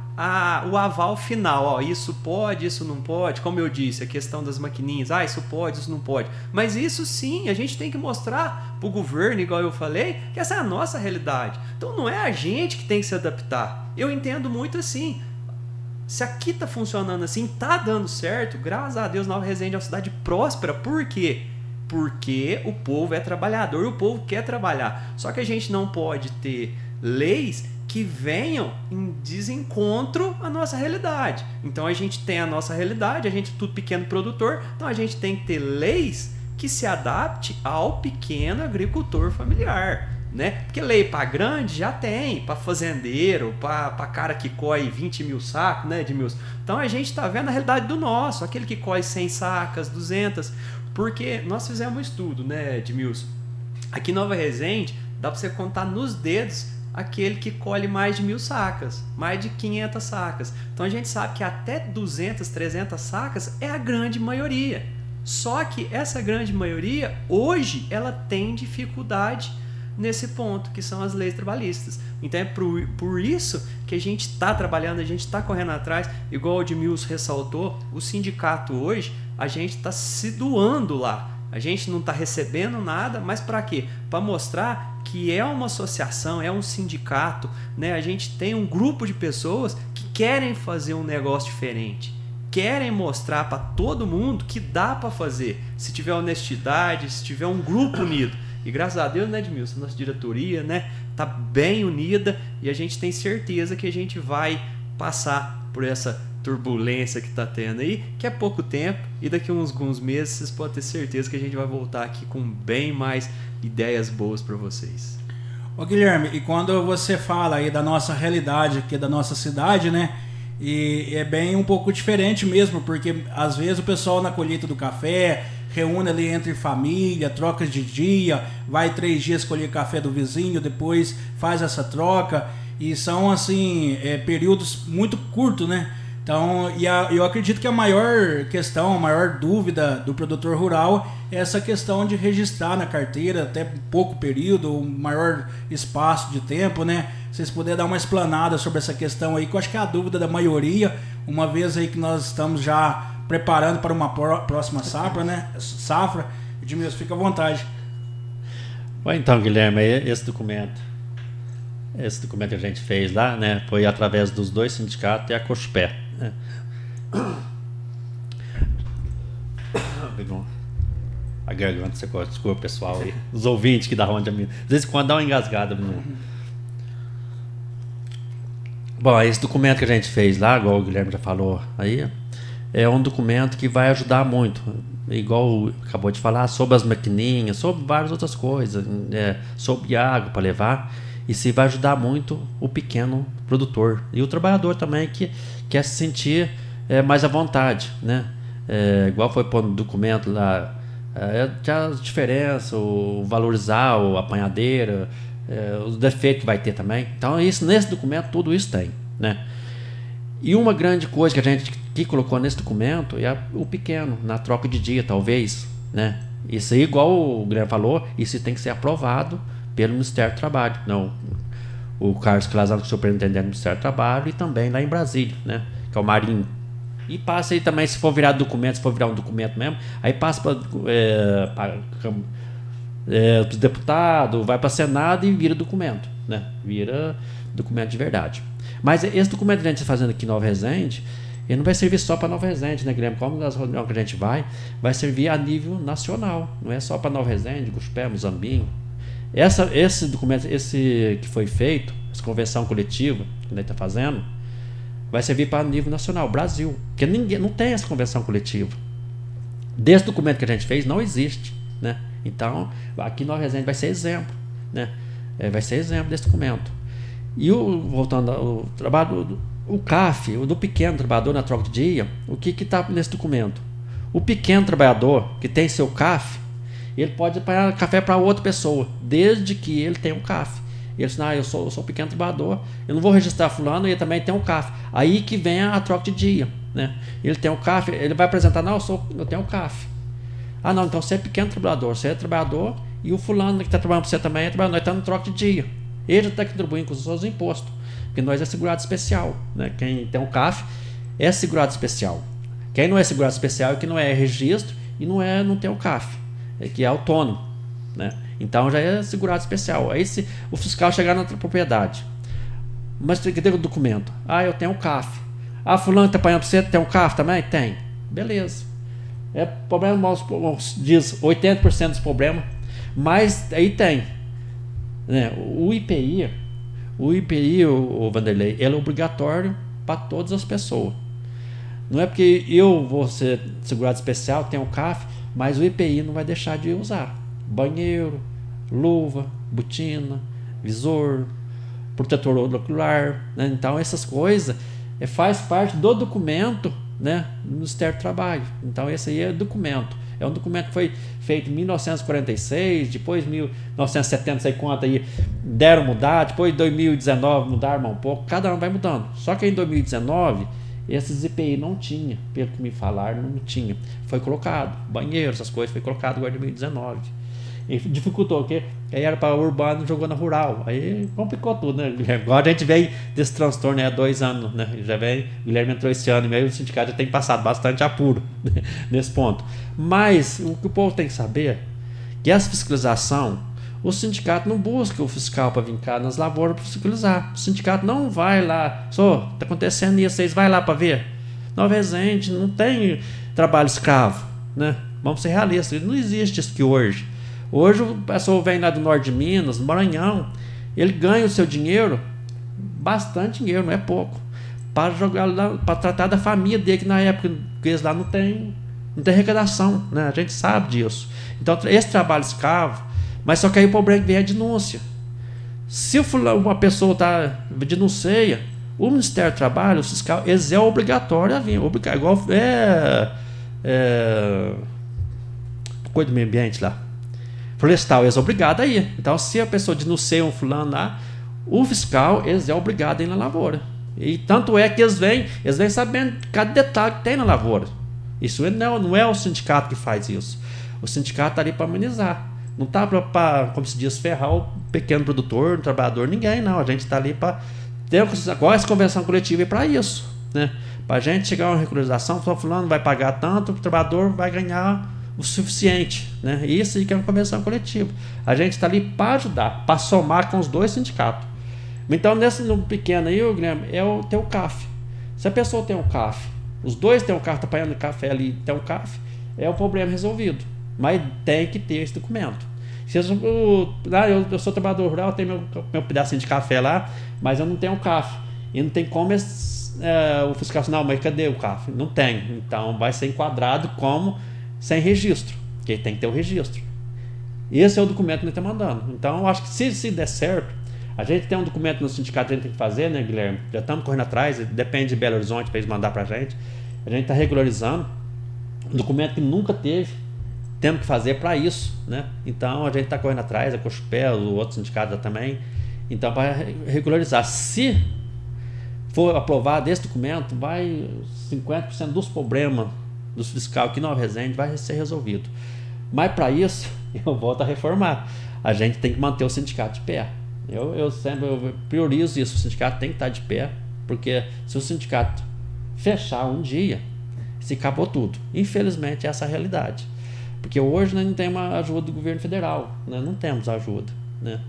o aval final. Ó, isso pode, isso não pode. Como eu disse, a questão das maquininhas, isso pode, isso não pode. Mas isso sim, a gente tem que mostrar para o governo, igual eu falei, que essa é a nossa realidade. Então não é a gente que tem que se adaptar. Eu entendo muito assim. Se aqui está funcionando assim, está dando certo, graças a Deus, Nova Resende é uma cidade próspera. Por quê? Porque o povo é trabalhador e o povo quer trabalhar. Só que a gente não pode ter leis que venham em desencontro à nossa realidade. Então a gente tem a nossa realidade, a gente é tudo pequeno produtor, então a gente tem que ter leis que se adapte ao pequeno agricultor familiar, né? Porque lei para grande já tem, para fazendeiro, para cara que colhe 20 mil sacos, né, Edmilson? Então a gente está vendo a realidade do nosso, aquele que colhe 100 sacas, 200, porque nós fizemos um estudo, né, Edmilson? Aqui em Nova Resende, dá para você contar nos dedos aquele que colhe mais de 1.000 sacas, mais de 500 sacas. Então a gente sabe que até 200, 300 sacas é a grande maioria. Só que essa grande maioria, hoje, ela tem dificuldade nesse ponto, que são as leis trabalhistas. Então é por isso que a gente está trabalhando, a gente está correndo atrás, igual o Edmilson ressaltou, o sindicato hoje, a gente está se doando lá. A gente não está recebendo nada, mas para quê? Para mostrar que é uma associação, é um sindicato, né? A gente tem um grupo de pessoas que querem fazer um negócio diferente, querem mostrar para todo mundo que dá para fazer, se tiver honestidade, se tiver um grupo unido. E graças a Deus, né, Edmilson, nossa diretoria, né, tá bem unida e a gente tem certeza que a gente vai passar por essa turbulência que está tendo aí, que é pouco tempo, e daqui a alguns meses vocês podem ter certeza que a gente vai voltar aqui com bem mais ideias boas para vocês. Ô Guilherme, e quando você fala aí da nossa realidade aqui, da nossa cidade, né? E é bem um pouco diferente mesmo, porque às vezes o pessoal na colheita do café reúne ali entre família, troca de dia, vai 3 dias colher café do vizinho, depois faz essa troca, e são assim, períodos muito curtos, né? Então, eu acredito que a maior questão, a maior dúvida do produtor rural é essa questão de registrar na carteira até pouco período, um maior espaço de tempo, né? Se vocês puderem dar uma explanada sobre essa questão aí, que eu acho que é a dúvida da maioria, uma vez aí que nós estamos já preparando para uma próxima safra, né? Edmilson, fica à vontade. Bom, então, Guilherme, esse documento que a gente fez lá, né, foi através dos 2 sindicatos e a COSPE, né? A garganta, desculpa, pessoal aí, os ouvintes que da Ronda Minas, às vezes quando dá uma engasgada. Bom, esse documento que a gente fez lá, igual o Guilherme já falou aí, é um documento que vai ajudar muito, igual acabou de falar, sobre as maquininhas, sobre várias outras coisas, sobre água para levar. Isso vai ajudar muito o pequeno produtor e o trabalhador também, que quer se sentir mais à vontade, né? Igual foi pôr no documento lá, a diferença, o valorizar a apanhadeira, os defeitos que vai ter também. Então, nesse documento, tudo isso tem, né? E uma grande coisa que a gente que colocou nesse documento é o pequeno, na troca de dia, talvez, né? Isso aí, igual o Guilherme falou, isso tem que ser aprovado pelo Ministério do Trabalho. Não, o Carlos Clazano, que é o superintendente do Ministério do Trabalho, e também lá em Brasília, né, que é o Marinho. E passa aí também, se for virar documento, se for virar um documento mesmo, aí passa para os deputados, vai para o Senado e vira documento, né? Vira documento de verdade. Mas esse documento que a gente está fazendo aqui em Nova Resende, ele não vai servir só para Nova Resende, né, Guilherme? Como nas reuniões que a gente vai servir a nível nacional. Não é só para Nova Resende, Guspé, Muzambinho. Esse documento, esse que foi feito, essa convenção coletiva que a gente está fazendo, vai servir para nível nacional, Brasil. Porque ninguém não tem essa convenção coletiva. Desse documento que a gente fez, não existe, né? Então, aqui em Nova Resende vai ser exemplo, né? Vai ser exemplo desse documento. E voltando ao trabalho, o CAF, o do pequeno trabalhador na troca de dia, o que está nesse documento? O pequeno trabalhador que tem seu CAF, ele pode apanhar café para outra pessoa, desde que ele tenha um CAF. Ele diz, eu sou pequeno trabalhador, eu não vou registrar fulano, e ele também tem um CAF. Aí que vem a troca de dia, né? Ele tem um CAF, ele vai apresentar, eu tenho um CAF. Ah, não, então você é pequeno trabalhador, você é trabalhador, e o fulano que está trabalhando para você também é trabalhador, nós estamos no troca de dia. Ele está contribuindo com os seus impostos, porque nós é segurado especial, né? Quem tem um CAF é segurado especial. Quem não é segurado especial é que não é registro e não tem o CAF, que é autônomo, né? Então já é segurado especial. Aí se o fiscal chegar na propriedade, mas tem que ter o documento. Ah, eu tenho o CAF. Ah, fulano está apanhando para você, tem um CAF também? Tem. Beleza. É problema, diz 80% dos problemas, mas aí tem, né? O IPI, o Vanderlei, ele é obrigatório para todas as pessoas. Não é porque eu vou ser segurado especial, tenho um CAF, mas o IPI não vai deixar de usar. Banheiro, luva, botina, visor, protetor ocular, né? Então essas coisas faz parte do documento, né, do Ministério do Trabalho. Então esse aí é documento. É um documento que foi feito em 1946, depois 1970, sei quanto aí, deram mudar, depois de 2019 mudaram um pouco, cada ano vai mudando. Só que em 2019, esses IPI não tinha, pelo que me falaram, não tinha. Foi colocado, banheiro, essas coisas, foi colocado agora em 2019. E dificultou, porque aí era para urbano, jogou na rural. Aí complicou tudo, né? Agora a gente veio desse transtorno há 2 anos, né? Já vem, o Guilherme entrou esse ano e meio, o sindicato já tem passado bastante apuro nesse ponto. Mas o que o povo tem que saber é que essa fiscalização, o sindicato não busca o fiscal para vir cá nas lavouras para fiscalizar. O sindicato não vai lá, está acontecendo isso, vocês vai lá para ver. Nova Resende não tem trabalho escravo, né? Vamos ser realistas, não existe isso que hoje. Hoje o pessoal vem lá do norte de Minas, do Maranhão, ele ganha o seu dinheiro, bastante dinheiro, não é pouco, para jogar lá, para tratar da família dele, que na época que eles lá não tem arrecadação, né? A gente sabe disso. Então esse trabalho escravo, mas só que aí o problema vem a denúncia. Se uma pessoa está denuncia, o Ministério do Trabalho, o fiscal, eles é obrigatório a vir. Igual coisa do meio ambiente lá. Florestal, eles é obrigado a ir. Então, se a pessoa denuncia um fulano lá, o fiscal, eles é obrigado a ir na lavoura. E tanto é que eles vêm sabendo cada detalhe que tem na lavoura. Isso não é o sindicato que faz isso. O sindicato está ali para amenizar. Não está para, como se diz, ferrar o pequeno produtor, o trabalhador, ninguém, não. A gente está ali para ter agora essa convenção coletiva é para isso, né? Para a gente chegar a uma regularização, fulano vai pagar tanto, o trabalhador vai ganhar o suficiente, né? Isso que é uma convenção coletiva. A gente está ali para ajudar, para somar com os dois sindicatos. Então, no pequeno aí, Guilherme, é o teu CAF. Se a pessoa tem um CAF, os dois têm um CAF, está pagando café ali, tem um CAF, é o problema resolvido. Mas tem que ter esse documento. Se eu sou trabalhador rural, tenho meu pedacinho de café lá, mas eu não tenho um CAF. E não tem como o fiscal não, mas cadê o CAF? Não tem. Então vai ser enquadrado como sem registro, porque tem que ter o registro. Esse é o documento que a gente está mandando. Então eu acho que se der certo, a gente tem um documento no sindicato que a gente tem que fazer, né, Guilherme? Já estamos correndo atrás, depende de Belo Horizonte para eles mandar para a gente. A gente está regularizando um documento que nunca teve. Temos que fazer para isso, né? Então a gente está correndo atrás, a Cochupé, o outro sindicato também. Então, para regularizar, se for aprovado esse documento, vai 50% dos problemas dos fiscais aqui em Nova Resende vai ser resolvido. Mas para isso, eu volto a reformar. A gente tem que manter o sindicato de pé. Eu sempre priorizo isso. O sindicato tem que estar de pé, porque se o sindicato fechar um dia, se acabou tudo. Infelizmente, essa é a realidade. Porque hoje nós não temos a ajuda do governo federal, né? Não temos ajuda, né?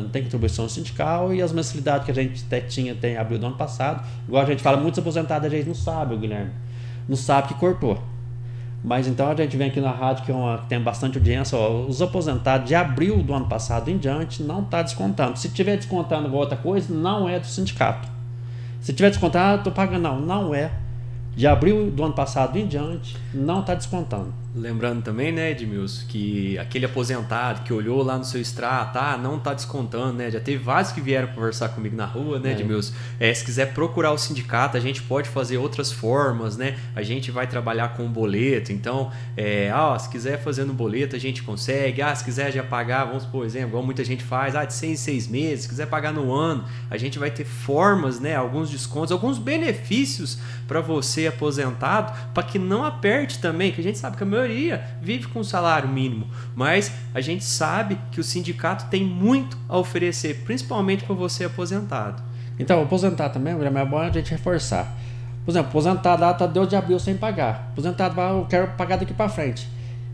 Não tem contribuição sindical e as mensalidades que a gente até tinha em abril do ano passado, igual a gente fala, muitos aposentados a gente não sabe, o Guilherme, não sabe que cortou. Mas então a gente vem aqui na rádio que tem bastante audiência, os aposentados de abril do ano passado em diante não está descontando. Se tiver descontando outra coisa, não é do sindicato. Se tiver descontando, estou pagando, não é. De abril do ano passado em diante, não está descontando. Lembrando também, né, Edmilson, que aquele aposentado que olhou lá no seu extrato, não está descontando, né? Já teve vários que vieram conversar comigo na rua, né, Edmilson? Se quiser procurar o sindicato, a gente pode fazer outras formas, né? A gente vai trabalhar com boleto, então, se quiser fazer no boleto, a gente consegue. Se quiser já pagar, vamos por exemplo, igual muita gente faz, de 6 em 6 meses, se quiser pagar no ano, a gente vai ter formas, né, alguns descontos, alguns benefícios para você aposentado, para que não aperte também, que a gente sabe que a maioria vive com salário mínimo, mas a gente sabe que o sindicato tem muito a oferecer, principalmente para você aposentado. Então, aposentado também, é bom a gente reforçar. Por exemplo, aposentado lá deu de abril sem pagar. Aposentado, eu quero pagar daqui para frente.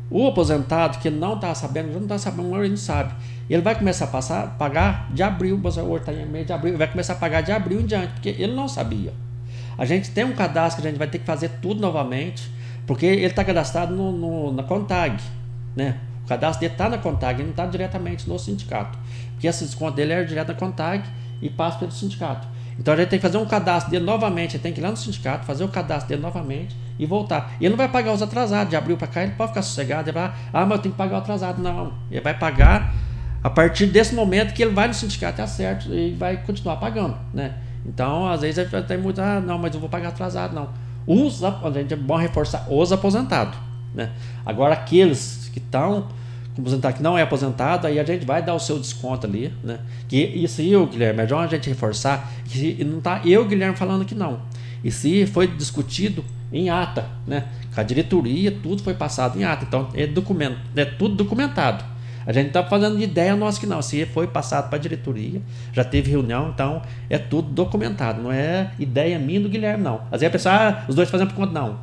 O aposentado que não está sabendo, ele não sabe. Ele vai começar a pagar de abril, hoje está em mês de abril, vai começar a pagar de abril em diante, porque ele não sabia. A gente tem um cadastro que a gente vai ter que fazer tudo novamente, porque ele está cadastrado na CONTAG, né? O cadastro dele está na CONTAG, ele não está diretamente no sindicato, porque esse desconto dele é direto na CONTAG e passa pelo sindicato. Então a gente tem que fazer um cadastro dele novamente, ele tem que ir lá no sindicato, fazer o cadastro dele novamente e voltar. E ele não vai pagar os atrasados, de abril para cá ele pode ficar sossegado, ele vai, mas eu tenho que pagar o atrasado. Não, ele vai pagar a partir desse momento que ele vai no sindicato, é certo, e vai continuar pagando, né? Então, às vezes, tem muito, não, mas eu vou pagar atrasado, não. A gente é bom reforçar os aposentados, né? Agora, aqueles que estão com aposentado, que não é aposentado, aí a gente vai dar o seu desconto ali, né? Que isso aí, Guilherme, é bom a gente reforçar, que não está eu, Guilherme, falando que não. Isso aí foi discutido em ata, né? Com a diretoria, tudo foi passado em ata. Então, é tudo documentado. A gente não está fazendo de ideia nossa que não. Se foi passado para a diretoria, já teve reunião, então é tudo documentado. Não é ideia minha do Guilherme, não. Às vezes a pessoa, os dois fazendo por conta, não.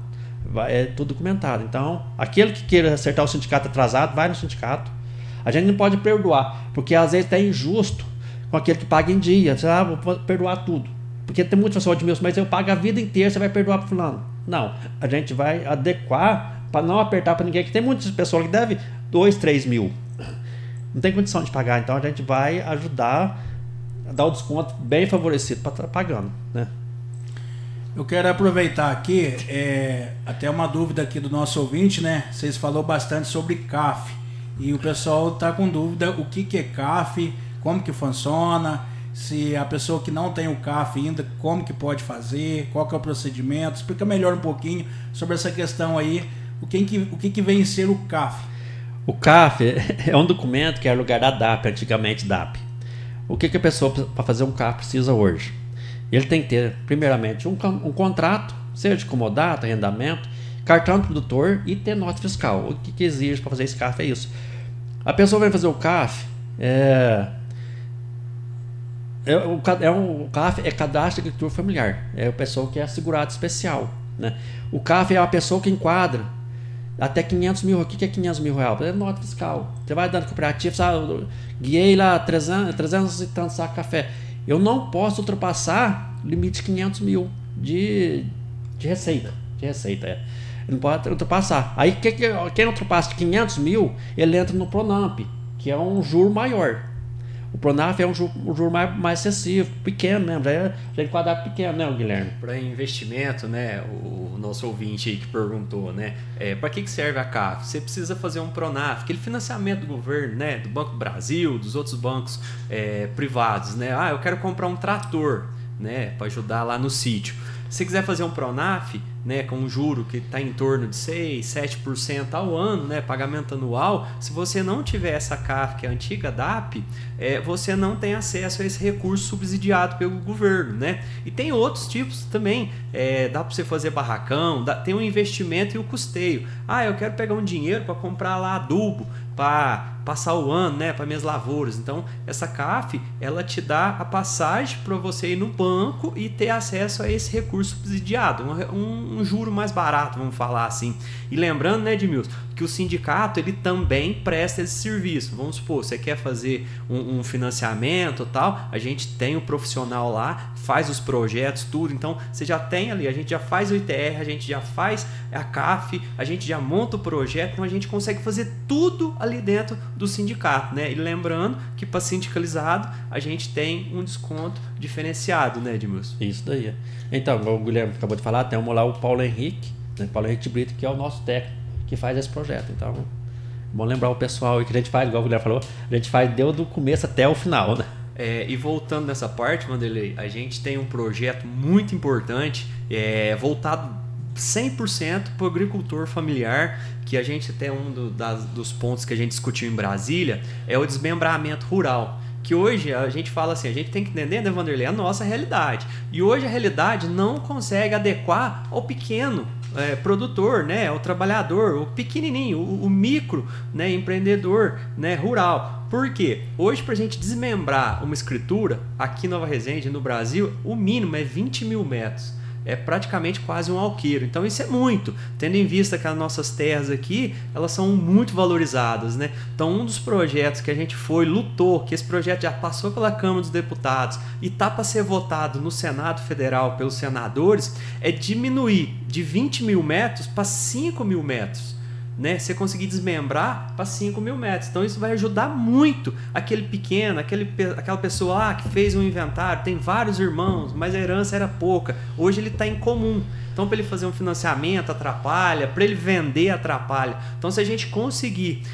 É tudo documentado. Então, aquele que queira acertar o sindicato atrasado, vai no sindicato. A gente não pode perdoar, porque às vezes é injusto com aquele que paga em dia. Você vou perdoar tudo. Porque tem muitas pessoas de mim, mas eu pago a vida inteira, você vai perdoar para fulano. Não, a gente vai adequar para não apertar para ninguém, que tem muitas pessoas que devem 2, 3 mil. Não tem condição de pagar, então a gente vai ajudar a dar o desconto bem favorecido para estar pagando, né? Eu quero aproveitar aqui, até uma dúvida aqui do nosso ouvinte, né? Vocês falaram bastante sobre CAF e o pessoal está com dúvida o que é CAF, como que funciona, se a pessoa que não tem o CAF ainda, como que pode fazer, qual que é o procedimento. Explica melhor um pouquinho sobre essa questão aí, o que vem ser o CAF. O CAF é um documento que era lugar da DAP, antigamente DAP. O que a pessoa para fazer um CAF precisa hoje? Ele tem que ter, primeiramente, um contrato, seja de comodato, arrendamento, cartão do produtor e ter nota fiscal. O que exige para fazer esse CAF é isso. A pessoa vai fazer o CAF, o CAF é Cadastro de Agricultura Familiar, é a pessoa que é segurado especial, né? O CAF é a pessoa que enquadra até 500 mil. O que é 500 mil reais? É nota fiscal. Você vai dando cooperativo, sabe? Guiei lá 300 e tantos sacos de café. Eu não posso ultrapassar o limite de 500 mil de receita. Não pode ultrapassar. Aí quem ultrapassa de 500 mil, ele entra no Pronamp, que é um juro maior. O Pronamp é um juro mais acessível, pequeno mesmo, já enquadrado pequeno, né, Guilherme? Para investimento, né, o nosso ouvinte aí que perguntou, né, para que serve a CAF? Você precisa fazer um Pronaf, aquele financiamento do governo, né, do Banco do Brasil, dos outros bancos privados, né? Eu quero comprar um trator, né, para ajudar lá no sítio. Se você quiser fazer um Pronaf, né, com um juro que está em torno de 6%, 7% ao ano, né, pagamento anual, se você não tiver essa CAF, que é a antiga DAP, você não tem acesso a esse recurso subsidiado pelo governo, né? E tem outros tipos também, dá para você fazer barracão, tem o investimento e o custeio. Eu quero pegar um dinheiro para comprar lá adubo, para passar o ano, né, para minhas lavouras. Então, essa CAF, ela te dá a passagem para você ir no banco e ter acesso a esse recurso subsidiado, um juro mais barato, vamos falar assim. E lembrando, né, Edmilson, que o sindicato, ele também presta esse serviço. Vamos supor, você quer fazer um financiamento e tal, a gente tem um profissional lá, faz os projetos, tudo. Então, você já tem ali, a gente já faz o ITR, a gente já faz a CAF, a gente já monta o projeto, então a gente consegue fazer tudo ali dentro do sindicato, né? E lembrando que para sindicalizado, a gente tem um desconto diferenciado, né, Edmilson? Isso daí. Então, o Guilherme acabou de falar, temos lá o Paulo Henrique, né? Paulo Henrique de Brito, que é o nosso técnico que faz esse projeto. Então, bom lembrar o pessoal que a gente faz, igual o Guilherme falou, a gente faz do começo até o final, né? E voltando nessa parte, Vanderlei, a gente tem um projeto muito importante, voltado 100% para o agricultor familiar, que a gente tem dos pontos que a gente discutiu em Brasília, é o desmembramento rural. Que hoje a gente fala assim, a gente tem que entender, né, Vanderlei, a nossa realidade. E hoje a realidade não consegue adequar ao pequeno produtor, né, o trabalhador, o pequenininho, o micro, né, empreendedor, né, rural. Por quê? Hoje, para a gente desmembrar uma escritura, aqui em Nova Resende, no Brasil, o mínimo é 20 mil metros. É praticamente quase um alqueiro. Então isso é muito, tendo em vista que as nossas terras aqui, elas são muito valorizadas, né? Então um dos projetos que a gente lutou, que esse projeto já passou pela Câmara dos Deputados e está para ser votado no Senado Federal pelos senadores, é diminuir de 20 mil metros para 5 mil metros. Né, você conseguir desmembrar para 5 mil metros. Então isso vai ajudar muito aquele pequeno, aquela pessoa lá que fez um inventário, tem vários irmãos, mas a herança era pouca. Hoje ele está em comum. Então para ele fazer um financiamento atrapalha, para ele vender atrapalha. Então se a gente conseguir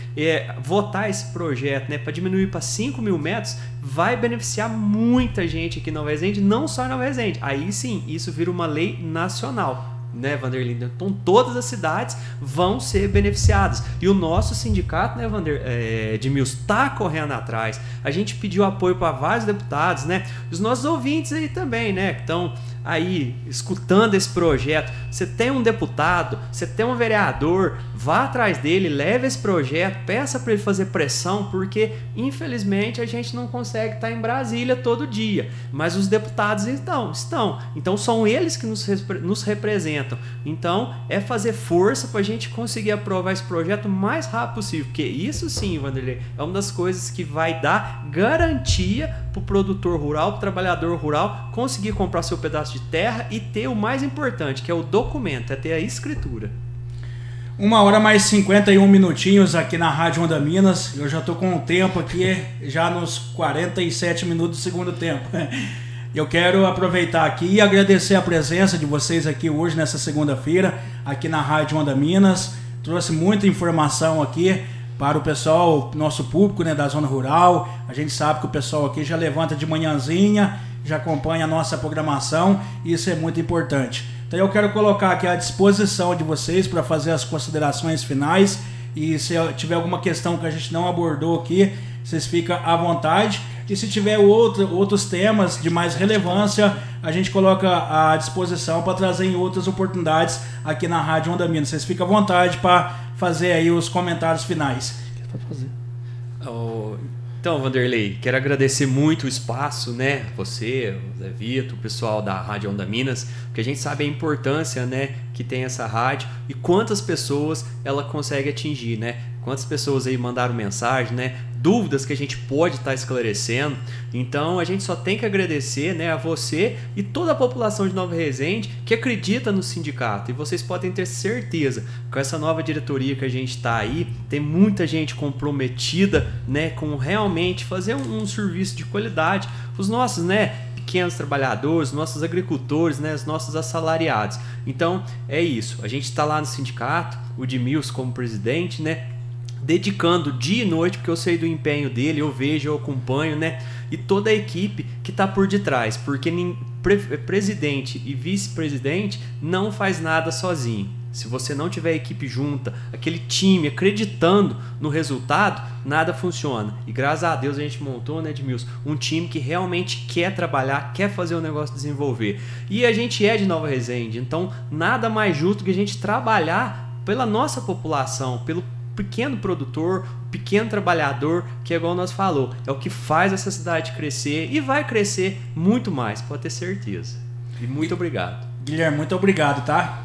votar esse projeto, né, para diminuir para 5 mil metros, vai beneficiar muita gente aqui em Nova Resende, não só em Nova Resende. Aí sim, isso vira uma lei nacional. Né, Vanderlei? Então todas as cidades vão ser beneficiadas e o nosso sindicato, né, Edmilson, está correndo atrás. A gente pediu apoio para vários deputados, né, os nossos ouvintes aí também, né, que estão aí escutando esse projeto. Você tem um deputado, você tem um vereador, vá atrás dele, leve esse projeto, peça para ele fazer pressão, porque infelizmente a gente não consegue estar em Brasília todo dia, mas os deputados estão. Então são eles que nos representam. Então é fazer força para a gente conseguir aprovar esse projeto o mais rápido possível, porque isso sim, Vanderlei, é uma das coisas que vai dar garantia para o produtor rural, para o trabalhador rural conseguir comprar seu pedaço de terra e ter o mais importante, que é o documento, é ter a escritura. 1h mais 51 minutinhos aqui na Rádio Onda Minas. Eu já estou com o tempo aqui, já nos 47 minutos do segundo tempo. Eu quero aproveitar aqui e agradecer a presença de vocês aqui hoje, nessa segunda-feira, aqui na Rádio Onda Minas. Trouxe muita informação aqui para o pessoal, nosso público, né, da zona rural. A gente sabe que o pessoal aqui já levanta de manhãzinha, já acompanha a nossa programação, e isso é muito importante. Então eu quero colocar aqui à disposição de vocês para fazer as considerações finais, e se tiver alguma questão que a gente não abordou aqui, vocês ficam à vontade. E se tiver outros temas de mais relevância, a gente coloca à disposição para trazer em outras oportunidades aqui na Rádio Onda Minas. Vocês ficam à vontade para fazer aí os comentários finais. Então, Vanderlei, quero agradecer muito o espaço, né? Você, o Zé Vito, o pessoal da Rádio Onda Minas, porque a gente sabe a importância, né, que tem essa rádio e quantas pessoas ela consegue atingir, né? Quantas pessoas aí mandaram mensagem, né? Dúvidas que a gente pode estar esclarecendo. Então a gente só tem que agradecer, né, a você e toda a população de Nova Resende que acredita no sindicato. E vocês podem ter certeza, com essa nova diretoria que a gente está aí, tem muita gente comprometida, né, com realmente fazer um serviço de qualidade. Os nossos, né, pequenos trabalhadores, nossos agricultores, né, os nossos assalariados. Então é isso. A gente está lá no sindicato, o Edmilson como presidente, né, dedicando dia e noite, porque eu sei do empenho dele, eu vejo, eu acompanho, né? E toda a equipe que está por detrás, porque presidente e vice-presidente não faz nada sozinho. Se você não tiver a equipe junta, aquele time acreditando no resultado, nada funciona. E graças a Deus a gente montou, né, Edmilson, um time que realmente quer trabalhar, quer fazer o negócio desenvolver. E a gente é de Nova Resende, então nada mais justo que a gente trabalhar pela nossa população, pelo pequeno produtor, pequeno trabalhador, que é igual nós falou, é o que faz essa cidade crescer e vai crescer muito mais, pode ter certeza. E muito obrigado. Guilherme, muito obrigado, tá?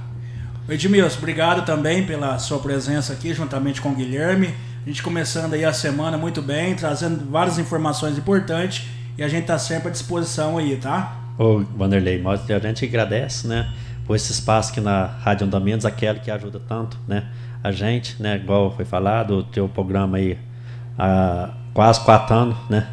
Edmilson, obrigado também pela sua presença aqui, juntamente com o Guilherme. A gente começando aí a semana muito bem, trazendo várias informações importantes, e a gente tá sempre à disposição aí, tá? Ô, Vanderlei, a gente agradece, né, por esse espaço aqui na Rádio Onda Minas, aquele que ajuda tanto, né, a gente, né, igual foi falado, o teu programa aí há quase 4 anos, né,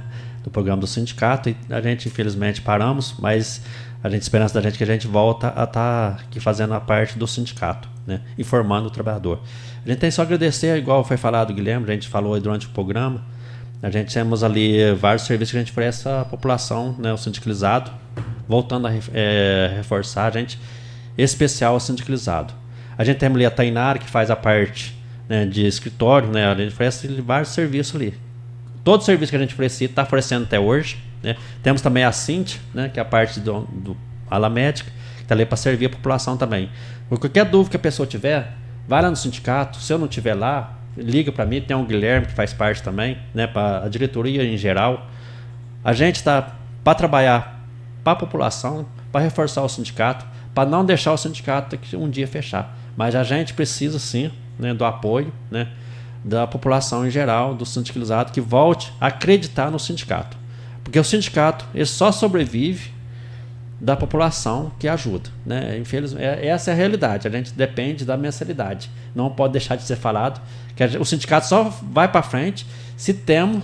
do programa do sindicato, e a gente infelizmente paramos, mas a gente, esperança da gente que a gente volta a estar aqui fazendo a parte do sindicato, né, informando o trabalhador. A gente tem só agradecer, igual foi falado, Guilherme, a gente falou aí durante o programa, a gente temos ali vários serviços que a gente oferece à população, né, o sindicalizado, voltando a reforçar, a gente especial ao sindicalizado. A gente tem ali a Tainara, que faz a parte, né, de escritório, né, a gente oferece vários serviços ali. Todo serviço que a gente oferecia está oferecendo até hoje, né. Temos também a Cintia, né, que é a parte do ala médica, que está ali para servir a população também. Por qualquer dúvida que a pessoa tiver, vai lá no sindicato. Se eu não estiver lá, liga para mim, tem um Guilherme que faz parte também, né, para a diretoria em geral. A gente está para trabalhar para a população, para reforçar o sindicato, para não deixar o sindicato um dia fechar. Mas a gente precisa sim, né, do apoio, né, da população em geral, do sindicalizado, que volte a acreditar no sindicato. Porque o sindicato ele só sobrevive da população que ajuda, né? Infelizmente, essa é a realidade. A gente depende da mensalidade. Não pode deixar de ser falado que o sindicato só vai para frente se temos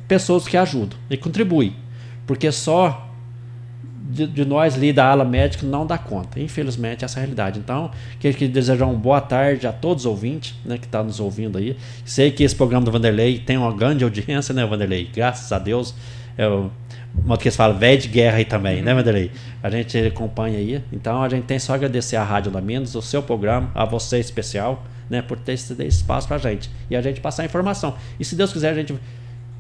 pessoas que ajudam e contribuem. Porque só de nós ali da ala médica não dá conta. Infelizmente, essa é a realidade. Então, queria desejar uma boa tarde a todos os ouvintes, né, que estão nos ouvindo aí. Sei que esse programa do Vanderlei tem uma grande audiência, né, Vanderlei? Graças a Deus. Modo que eles falam, velho de guerra aí também, né, Vanderlei? A gente acompanha aí. Então, a gente tem só agradecer a Rádio Onda Minas, o seu programa, a você especial, né, por ter esse espaço pra gente. E a gente passar a informação. E se Deus quiser, a gente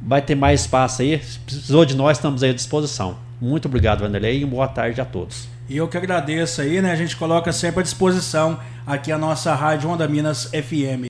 vai ter mais espaço aí. Se precisou de nós, estamos aí à disposição. Muito obrigado, Vanderlei, e boa tarde a todos. E eu que agradeço aí, né? A gente coloca sempre à disposição aqui a nossa Rádio Onda Minas FM.